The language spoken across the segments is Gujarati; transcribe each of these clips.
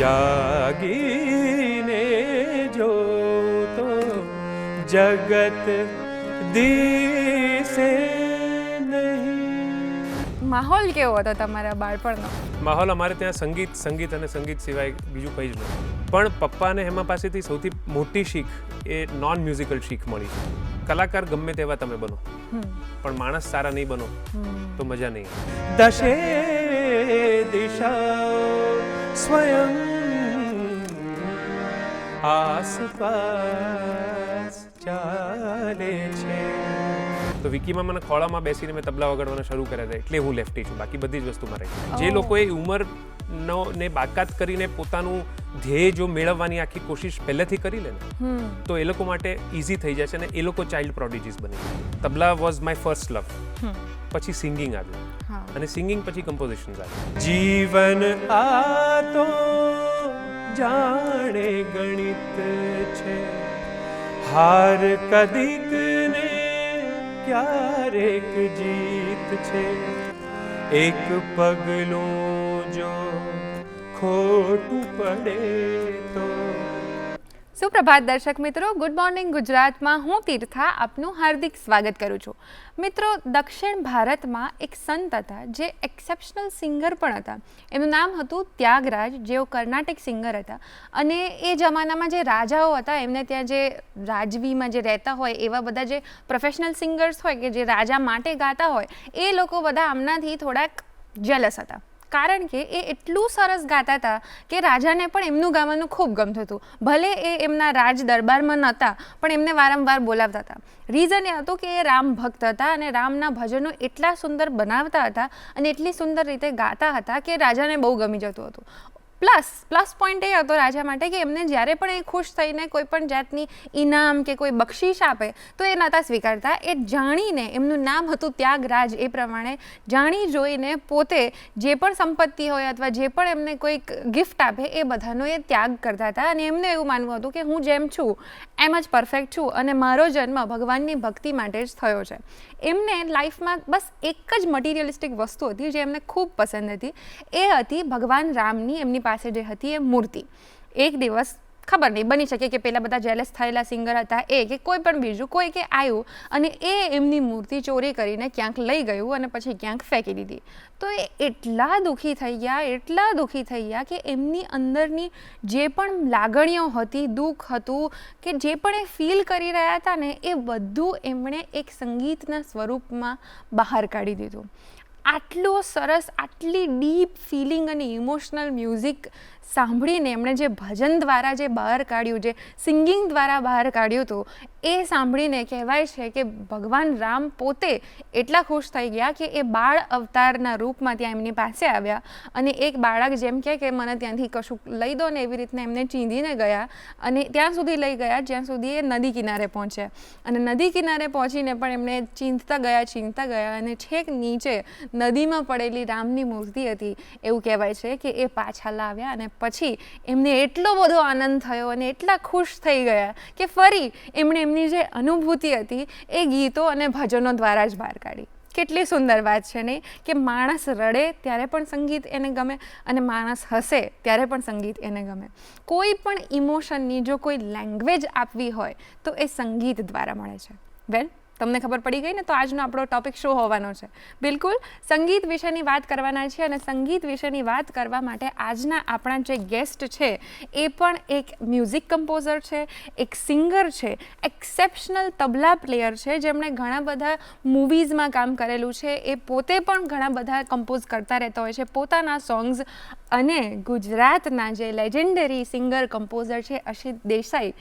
જાગીને જો તો જગત દિશે નહીં. માહોલ કેવો હતો તમારા બાળપણનો? માહોલ અમારે ત્યાં સંગીત અને સંગીત સિવાય બીજું કંઈ જ નહોતું. પણ પપ્પા અને હેમા પાસેથી સૌથી મોટી શીખ એ નોન મ્યુઝિકલ શીખ મળી છે. કલાકાર ગમે તેવા તમે બનો, પણ માણસ સારા નહીં બનો તો મજા નહીં. દશે દિશા સ્વયં આસપાસ ચાલે છે. તો વિકીમાં મને ખોળામાં બેસીને મેં તબલા વગાડવાના શરૂ કર્યા હતા, એટલે હું લેફ્ટી છું. બાકી બધી જ વસ્તુમાં રહી. જે લોકોએ ઉંમરનો ને બાકાત કરીને પોતાનું ધ્યેય જો મેળવવાની આખી કોશિશ પહેલેથી કરી લે ને તો એ લોકો માટે ઇઝી થઈ જશે અને એ લોકો ચાઇલ્ડ પ્રોડિજીસ બની. તબલા વોઝ માય ફર્સ્ટ લવ. પછી સિંગિંગ આવ્યું અને સિંગિંગ પછી કમ્પોઝિશન્સ આવ્યું. જીવન આ તો જાણે ગણિત છે, હાર કદીક ને ક્યારેક જીત છે, એક પગલું જો ખોટું પડે તો. સુપ્રભાત દર્શક મિત્રો, ગુડ મોર્નિંગ ગુજરાતમાં હું તીર્થા આપનું હાર્દિક સ્વાગત કરું છું. મિત્રો, દક્ષિણ ભારતમાં એક સંત હતા જે એક્સેપ્શનલ સિંગર પણ હતા. એમનું નામ હતું ત્યાગરાજ, જેઓ કર્ણાટિક સિંગર હતા. અને એ જમાનામાં જે રાજાઓ હતા એમને ત્યાં જે રાજવીમાં જે રહેતા હોય એવા બધા જે પ્રોફેશનલ સિંગર્સ હોય કે જે રાજા માટે ગાતા હોય એ લોકો બધા આમનાથી થોડાક જેલસ હતા. કારણ કે એ એટલું સરસ ગાતા હતા કે રાજાને પણ એમનું ગાવાનું ખૂબ ગમતું હતું. ભલે એ એમના રાજ દરબારમાં નહોતા પણ એમને વારંવાર બોલાવતા હતા. રીઝન એ હતું કે એ રામ ભક્ત હતા અને રામના ભજનો એટલા સુંદર બનાવતા હતા અને એટલી સુંદર રીતે ગાતા હતા કે રાજાને બહુ ગમી જતું હતું. પ્લસ પોઈન્ટ એ હતો રાજા માટે કે એમને જ્યારે પણ એ ખુશ થઈને કોઈ પણ જાતની ઇનામ કે કોઈ બક્ષિસ આપે તો એ નહોતા સ્વીકારતા. એ જાણીને, એમનું નામ હતું ત્યાગરાજ, એ પ્રમાણે જાણી જોઈને પોતે જે પણ સંપત્તિ હોય અથવા જે પણ એમને કોઈક ગિફ્ટ આપે એ બધાનો એ ત્યાગ કરતા હતા. અને એમને એવું માનવું હતું કે હું જેમ છું એમ જ પરફેક્ટ છું અને મારો જન્મ ભગવાનની ભક્તિ માટે જ થયો છે. એમને લાઈફમાં બસ એક જ મટીરિયલિસ્ટિક વસ્તુ હતી જે એમને ખૂબ પસંદ હતી. એ હતી ભગવાન રામની એમની પાસે જે હતી એ મૂર્તિ. એક દિવસ ખબર નહીં, બની શકે કે પેલા બધા જેલસ થયેલા સિંગર હતા એ કે કોઈ પણ બીજું કોઈ કે આવ્યું અને એ એમની મૂર્તિ ચોરી કરીને ક્યાંક લઈ ગયું અને પછી ક્યાંક ફેંકી દીધી. તો એ એટલા દુઃખી થઈ ગયા કે એમની અંદરની જે પણ લાગણીઓ હતી, દુઃખ હતું કે જે પણ એ ફીલ કરી રહ્યા હતા ને એ બધું એમણે એક સંગીતના સ્વરૂપમાં બહાર કાઢી દીધું. આટલું સરસ, આટલી ડીપ ફિલિંગ અને ઇમોશનલ મ્યુઝિક સાંભળીને એમણે જે ભજન દ્વારા જે બહાર કાઢ્યું, જે સિંગિંગ દ્વારા બહાર કાઢ્યું હતું, એ સાંભળીને કહેવાય છે કે ભગવાન રામ પોતે એટલા ખુશ થઈ ગયા કે એ બાળ અવતારના રૂપમાં ત્યાં એમની પાસે આવ્યા અને એક બાળક જેમ કે મને ત્યાંથી કશું લઈ દો ને એવી રીતના એમને ચીંધીને ગયા અને ત્યાં સુધી લઈ ગયા જ્યાં સુધી એ નદી કિનારે પહોંચ્યા. અને નદી કિનારે પહોંચીને પણ એમને ચીંધતા ગયા અને છેક નીચે નદીમાં પડેલી રામની મૂર્તિ હતી એવું કહેવાય છે કે એ પાછા લાવ્યા અને પછી એમને એટલો બધો આનંદ થયો અને એટલા ખુશ થઈ ગયા કે ફરી એમણે એમની જે અનુભૂતિ હતી એ ગીતો અને ભજનો દ્વારા જ બહાર કાઢી. કેટલી સુંદર વાત છે નહીં કે માણસ રડે ત્યારે પણ સંગીત એને ગમે અને માણસ હસે ત્યારે પણ સંગીત એને ગમે. કોઈ પણ ઇમોશનની જો કોઈ લેંગ્વેજ આપવી હોય તો એ સંગીત દ્વારા મળે છે. વેલ, તમને ખબર પડી ગઈ ને, તો આજનો આપણો ટોપિક શું હોવાનો છે? બિલકુલ સંગીત વિશેની વાત કરવાના છે. અને સંગીત વિશેની વાત કરવા માટે આજના આપણા જે ગેસ્ટ છે એ પણ એક મ્યુઝિક કમ્પોઝર છે, એક સિંગર છે, એક્સેપ્શનલ તબલા પ્લેયર છે, જેમણે ઘણા બધા મૂવીઝમાં કામ કરેલું છે. એ પોતે પણ ઘણા બધા કમ્પોઝ કરતા રહેતા હોય છે પોતાના સોંગ્સ. અને ગુજરાતના જે લેજેન્ડરી સિંગર કમ્પોઝર છે અશિત દેસાઈ,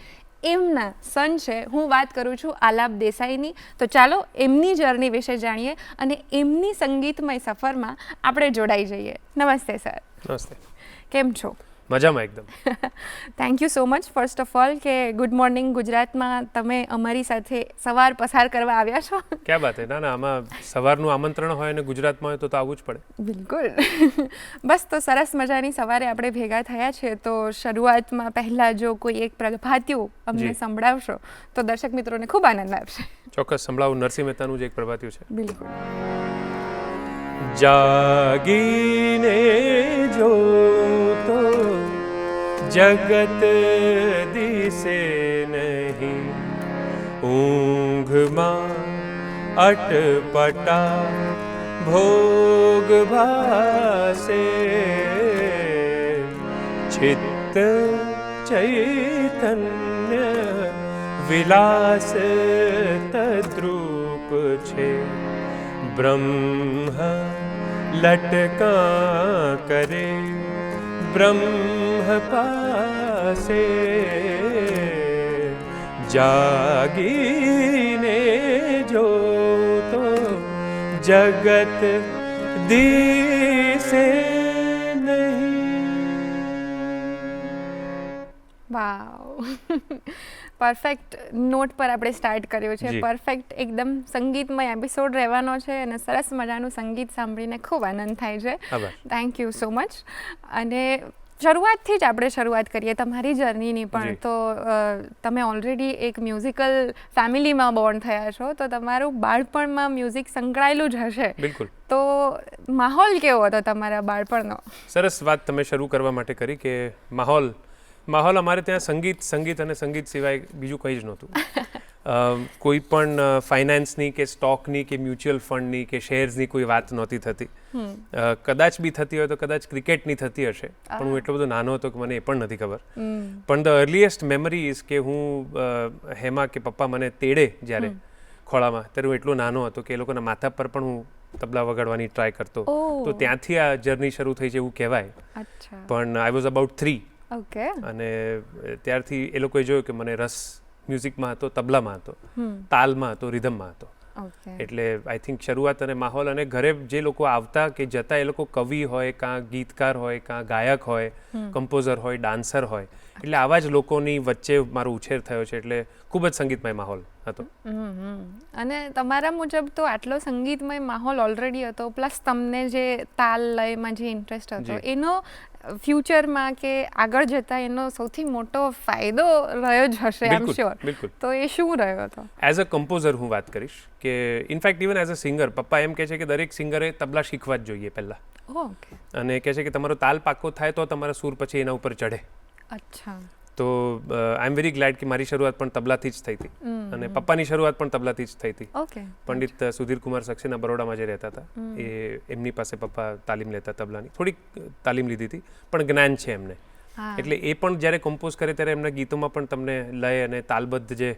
એમના સન છે. હું વાત કરું છું આલાપ દેસાઈની. તો ચાલો એમની જર્ની વિશે જાણીએ અને એમની સંગીતમય સફરમાં આપણે જોડાઈ જઈએ. નમસ્તે સર. નમસ્તે. કેમ છો? મજામાં એકદમ. Thank you so much first of all કે ગુડ મોર્નિંગ ગુજરાતમાં તમે અમારી સાથે સવાર પસાર કરવા આવ્યા છો. ક્યાં વાત હે. ના, આમાં સવારનું આમંત્રણ હોય અને ગુજરાતમાં હોય તો આવવું જ પડે. બિલકુલ. બસ, તો સરસ મજાની સવારે આપણે ભેગા થયા છે. તો શરૂઆતમાં પહેલાં જો કોઈ એક પ્રભાતિયું અમને સંભળાવશો તો દર્શક મિત્રોને ખૂબ આનંદ આવશે. ચોક્કસ સંભળાવું. નરસિંહ મહેતાનું જ એક પ્રભાતિયું છે. બિલકુલ. જાગીને જો તો જગત દિશે નહીં, ઊંઘમાં અટપટા ભોગ ભાસે, ચિત્ત ચૈતન્ય વિલાસ તદ્રૂપ છે, બ્રહ્મ લટકા કરે બ્રહ્મ પાસે, જાગીને જો તો જગત દિશે વાવ, પરફેક્ટ નોટ પર આપણે સ્ટાર્ટ કર્યો છે. જી. પરફેક્ટ એકદમ સંગીતમય એપિસોડ રહેવાનો છે અને સરસ મજાનું સંગીત સાંભળીને ખૂબ આનંદ થાય છે. આભાર. Thank you so much. અને શરૂઆતથી જ આપણે શરૂઆત કરીએ તમારી જર્નીની પણ. જી. તો તમે ઓલરેડી એક મ્યુઝિકલ ફેમિલીમાં બોર્ન થયા છો, તો તમારું બાળપણમાં મ્યુઝિક સંકળાયેલું જ હશે. બિલકુલ. તો માહોલ કેવો હતો તમારા બાળપણનો? સરસ વાત તમે શરૂ કરવા માટે કરી કે માહોલ અમારે ત્યાં સંગીત અને સંગીત સિવાય બીજું કંઈ જ નહોતું. કોઈ પણ ફાઇનાન્સની કે સ્ટોકની કે મ્યુચ્યુઅલ ફંડની કે શેર્સની કોઈ વાત નહોતી થતી. કદાચ બી થતી હોય તો કદાચ ક્રિકેટની થતી હશે, પણ હું એટલો બધો નાનો હતો કે મને એ પણ નથી ખબર. પણ ધ અર્લીએસ્ટ મેમરી ઇઝ કે હું હેમા કે પપ્પા મને તેડે જ્યારે ખોળામાં, ત્યારે હું એટલો નાનો હતો કે એ લોકોના માથા પર પણ હું તબલા વગાડવાની ટ્રાય કરતો. તો ત્યાંથી આ જર્ની શરૂ થઈ છે એવું કહેવાય. અચ્છા. પણ આઈ વોઝ અબાઉટ 3 ઓકે. અને ત્યારથી એ લોકોએ જોયું કે મને રસ મ્યુઝિકમાં હતો, તબલામાં હતો, તાલમાં હતો, રિધમમાં હતો. ઓકે. એટલે આઈ થિંક શરૂઆત અને માહોલ, અને ઘરે જે લોકો આવતા કે જતા એ લોકો કવિ હોય, કાં ગીતકાર હોય, કાં ગાયક હોય, કમ્પોઝર હોય, ડાન્સર હોય, એટલે આવા જ લોકોની વચ્ચે મારો ઉછેર થયો છે. એટલે ખૂબ જ સંગીતમય માહોલ હતો. અને તમારા મુજબ તો આટલો સંગીતમય માહોલ ઓલરેડી હતો, પ્લસ તમને જે તાલ લયમાં જે ઇન્ટરેસ્ટ હતો, એનો ફ્યુચરમાં કે આગળ જતા એનો સૌથી મોટો ફાયદો રહ્યો જ હશે, આઈ એમ શ્યોર. બિલકુલ. તો એ શું રહ્યો હતો? એઝ અ કમ્પોઝર હું વાત કરીશ કે in fact even as a singer, પપ્પા એમ કહે છે કે દરેક સિંગરે તબલા શીખવા જ જોઈએ પહેલાં. ઓકે. અને કહે છે કે તમારો તાલ પાકો થાય તો તમારા સૂર પછી એના ઉપર ચઢે. અચ્છા. તો આઈ એમ વેરી ગ્લેડ કે મારી શરૂઆત પણ તબલાથી જ થઈ હતી, અને પપ્પાની શરૂઆત પણ તબલાથી જ થઈ હતી. ઓકે. પંડિત સુધીર કુમાર સક્સેના બરોડામાં જે રહેતા હતા, એમની પાસે પપ્પા તાલીમ લેતા તબલાની. થોડીક તાલીમ લીધી હતી, પણ જ્ઞાન છે એમને. એટલે એ પણ જ્યારે કમ્પોઝ કરે ત્યારે એમના ગીતોમાં પણ તમને લય અને તાલબદ્ધ જે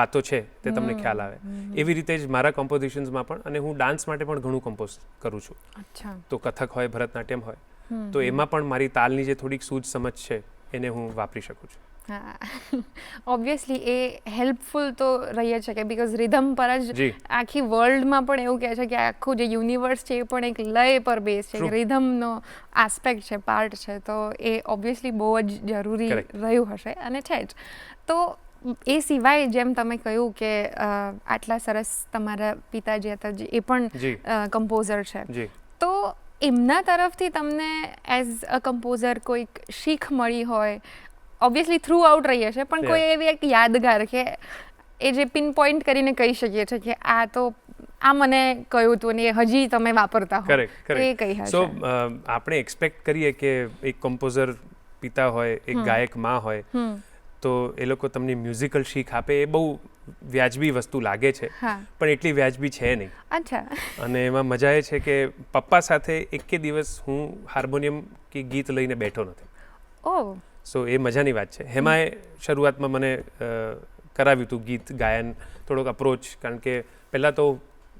વાતો છે તે તમને ખ્યાલ આવે. એવી રીતે જ મારા કમ્પોઝિશન્સમાં પણ. અને હું ડાન્સ માટે પણ ઘણું કમ્પોઝ કરું છું. અચ્છા. તો કથક હોય, ભરતનાટ્યમ હોય, તો એમાં પણ મારી તાલની જે થોડીક સૂઝ સમજ છે એને હું વાપરી શકું છું. હા, ઓબ્વિયસલી એ હેલ્પફુલ તો રહી છે કે બીકોઝ રિધમ પર જ આખી વર્લ્ડમાં પણ એવું કહે છે કે આખું જે યુનિવર્સ છે એ પણ એક લય પર બેઝ છે, રિધમનો આસ્પેક્ટ છે, પાર્ટ છે. તો એ ઓબ્વિયસલી બહુ જ જરૂરી રહ્યું હશે અને છે જ. તો એ સિવાય જેમ તમે કહ્યું કે આટલા સરસ તમારા પિતાજી હતા, એ પણ કમ્પોઝર છે, તો એમના તરફથી તમને એઝ અ કમ્પોઝર કોઈક શીખ મળી હોય, ઓબ્વિયસલી થ્રુ આઉટ રહી હશે, પણ કોઈ એવી એક યાદગાર કે એ જે પિન પોઈન્ટ કરીને કહી શકીએ છીએ કે આ મને કહ્યું હતું ને હજી તમે વાપરતા હો, એ કઈ હશે? સો આપણે એક્સપેક્ટ કરીએ કે એક કમ્પોઝર પિતા હોય, એક ગાયક માં હોય, તો એ લોકો તમને મ્યુઝિકલ શીખ આપે, એ બહુ વ્યાજબી વસ્તુ લાગે છે, પણ એટલી વ્યાજબી છે નહીં. અચ્છા. અને એમાં મજા એ છે કે પપ્પા સાથે એકે દિવસ હું હાર્મોનિયમ કે ગીત લઈને બેઠો નથી. ઓહ. સો એ મજાની વાત છે. હેમાએ શરૂઆતમાં મને કરાવ્યું હતું ગીત ગાયન, થોડોક અપ્રોચ, કારણ કે પહેલાં તો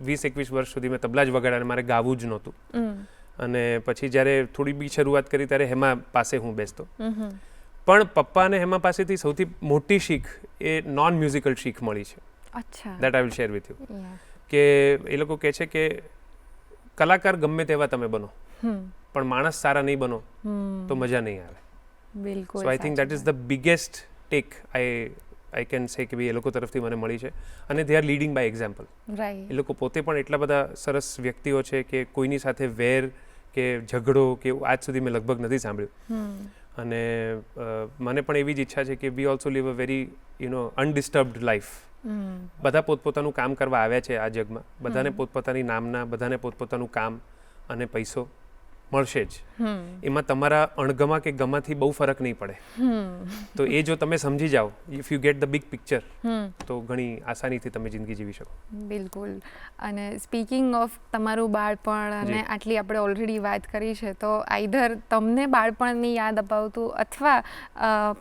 20-21 વર્ષ સુધી મેં તબલા જ વગાડ્યા અને મારે ગાવું જ નહોતું. અને પછી જ્યારે થોડી બી શરૂઆત કરી ત્યારે હેમા પાસે હું બેસતો. પણ પપ્પા અને હેમા પાસેથી સૌથી મોટી શીખ એ નોન મ્યુઝિકલ શીખ મળી છે. અચ્છા. That I will share with you. કે એ લોકો કહે છે કે કલાકાર ગમે તેવા તમે બનો, પણ માણસ સારા નહીં બનો તો મજા નહીં આવે. બિલકુલ. So I think that is the biggest take I can say કે ભાઈ એ લોકો તરફથી મને મળી છે. અને they are leading by example. Right. એ લોકો પોતે પણ એટલા બધા સરસ વ્યક્તિઓ છે કે કોઈની સાથે વેર કે ઝઘડો કે આજ સુધી મેં લગભગ નથી સાંભળ્યું. અને મને પણ એવી જ ઈચ્છા છે કે we also live a very undisturbed life. બધા પોતપોતાનું કામ કરવા આવ્યા છે આ જગમાં, બધાને પોતપોતાની નામના, બધાને પોતપોતાનું કામ અને પૈસો મળશે જ. એમાં તમારા અણગમા કે ગમાથી બહુ ફરક નહીં પડે. તો એ જો તમે સમજી જાઓ, if you get the big picture, તો ઘણી આસાનીથી તમે જિંદગી જીવી શકો. બિલકુલ. અને સ્પીકિંગ ઓફ તમારું બાળપણ અને આટલી આપણે ઓલરેડી વાત કરી છે, તો આઈધર તમને બાળપણની યાદ અપાવતું અથવા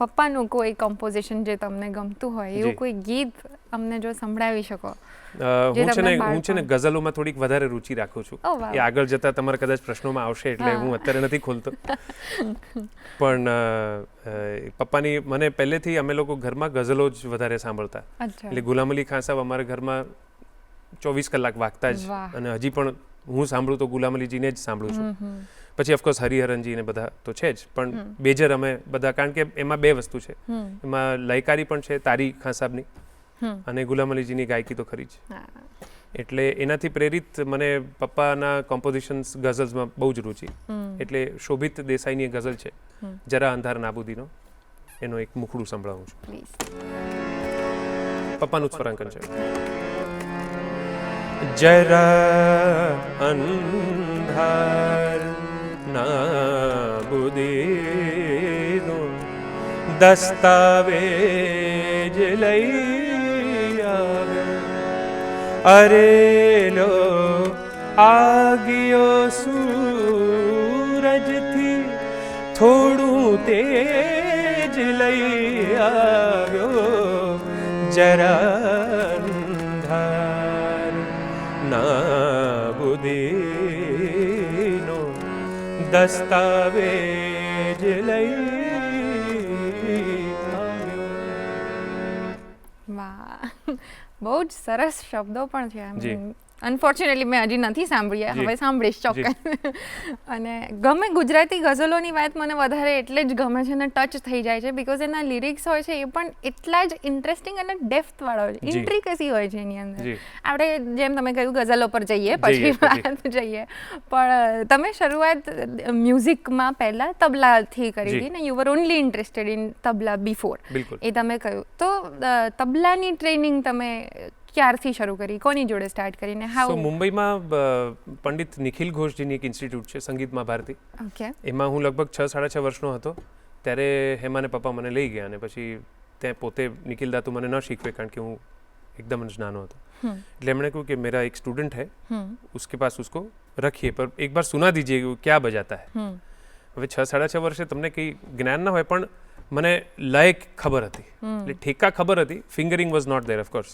પપ્પાનું કોઈ કમ્પોઝિશન જે તમને ગમતું હોય એવું કોઈ ગીત અમને જો સંભળાવી શકો. હું છે ને ગઝલોમાં થોડીક વધારે રુચિ રાખું છું. એ આગળ જતા તમારા કદાચ પ્રશ્નોમાં આવશે એટલે હું અત્યારે નથી ખોલતો. પણ પપ્પાની મને પહેલેથી અમે લોકો ઘરમાં ગઝલો જ વધારે સાંભળતા. એટલે ગુલામ અલી ખાન સાહેબ અમારા ઘરમાં 24 કલાક વાગતા જ, અને હજી પણ હું સાંભળું તો ગુલામ અલીજીને જ સાંભળું છું. પછી ઓફકોર્સ હરિહરનજી ને બધા તો છે જ, પણ બેજર અમે બધા, કારણ કે એમાં બે વસ્તુ છે, એમાં લયકારી પણ છે તારી ખાન સાહેબની અને ગુલામ અલીજીની ગાયકી તો ખરી જ. એટલે એનાથી પ્રેરિત મને પપ્પાના કોમ્પોઝિશન્સ ગઝલ્સમાં બહુ જ રુચિ. એટલે શોભિત દેસાઈની ગઝલ છે જરા અંધાર નાબૂદીનો, એનો એક મુખડું સંભળાવું છું. પપ્પાનું સ્વરાંકન છે. જરા અંધાર નાબૂદીનો દસ્તાવેજ લઈ અરે લો આગિયો સૂરજથી થોડું તેજ લઈ આવ્યો, જરા અંધાર નાબૂદીનો દસ્તાવેજ લઈ આવ્યો. વાહ, બહુ જ સરસ શબ્દો પણ છે. અનફોર્ચ્યુનેટલી મેં હજી નથી સાંભળ્યા, હવે સાંભળીશ ચોક્કસ. અને ગમે ગુજરાતી ગઝલોની વાત મને વધારે એટલે જ ગમે છે અને ટચ થઈ જાય છે, બિકોઝ એના લિરિક્સ હોય છે એ પણ એટલા જ ઇન્ટરેસ્ટિંગ અને ડેપ્થવાળા હોય છે, ઇન્ટ્રિકસી હોય છે એની અંદર. આપણે જેમ તમે કહ્યું ગઝલો પર જઈએ પછી વાત જઈએ, પણ તમે શરૂઆત મ્યુઝિકમાં પહેલાં તબલાથી કરી હતી ને, you were only interested in tabla before, એ તમે કહ્યું. તો તબલાની ટ્રેનિંગ તમે ક્યારથી શરૂ કરી, કોની જોડે સ્ટાર્ટ કરીને? સો મુંબઈમાં પંડિત નિખિલ ઘોષજીની એક ઇન્સ્ટિટ્યૂટ છે સંગીતમાં ભારતી. ઓકે. એમાં હું લગભગ 6-6.5 વર્ષનો હતો ત્યારે હેમાને પપ્પા મને લઈ ગયા, અને પછી ત્યાં પોતે નિખિલ દાતુ મને ન શીખવે કારણ કે હું એકદમ જ નાનો હતો. એટલે એમણે કહ્યું કે મેરા એક સ્ટુડન્ટ હૈ, ઉસકે પાસ ઉસકો રખીએ, પર એક બાર સુના દીજીએ ક્યાં બજાતા હૈ. હવે 6-6.5 વર્ષે તમને કંઈ જ્ઞાન ના હોય, પણ મને લય ખબર હતી, એટલે ઠેકા ખબર હતી, fingering was not there of course.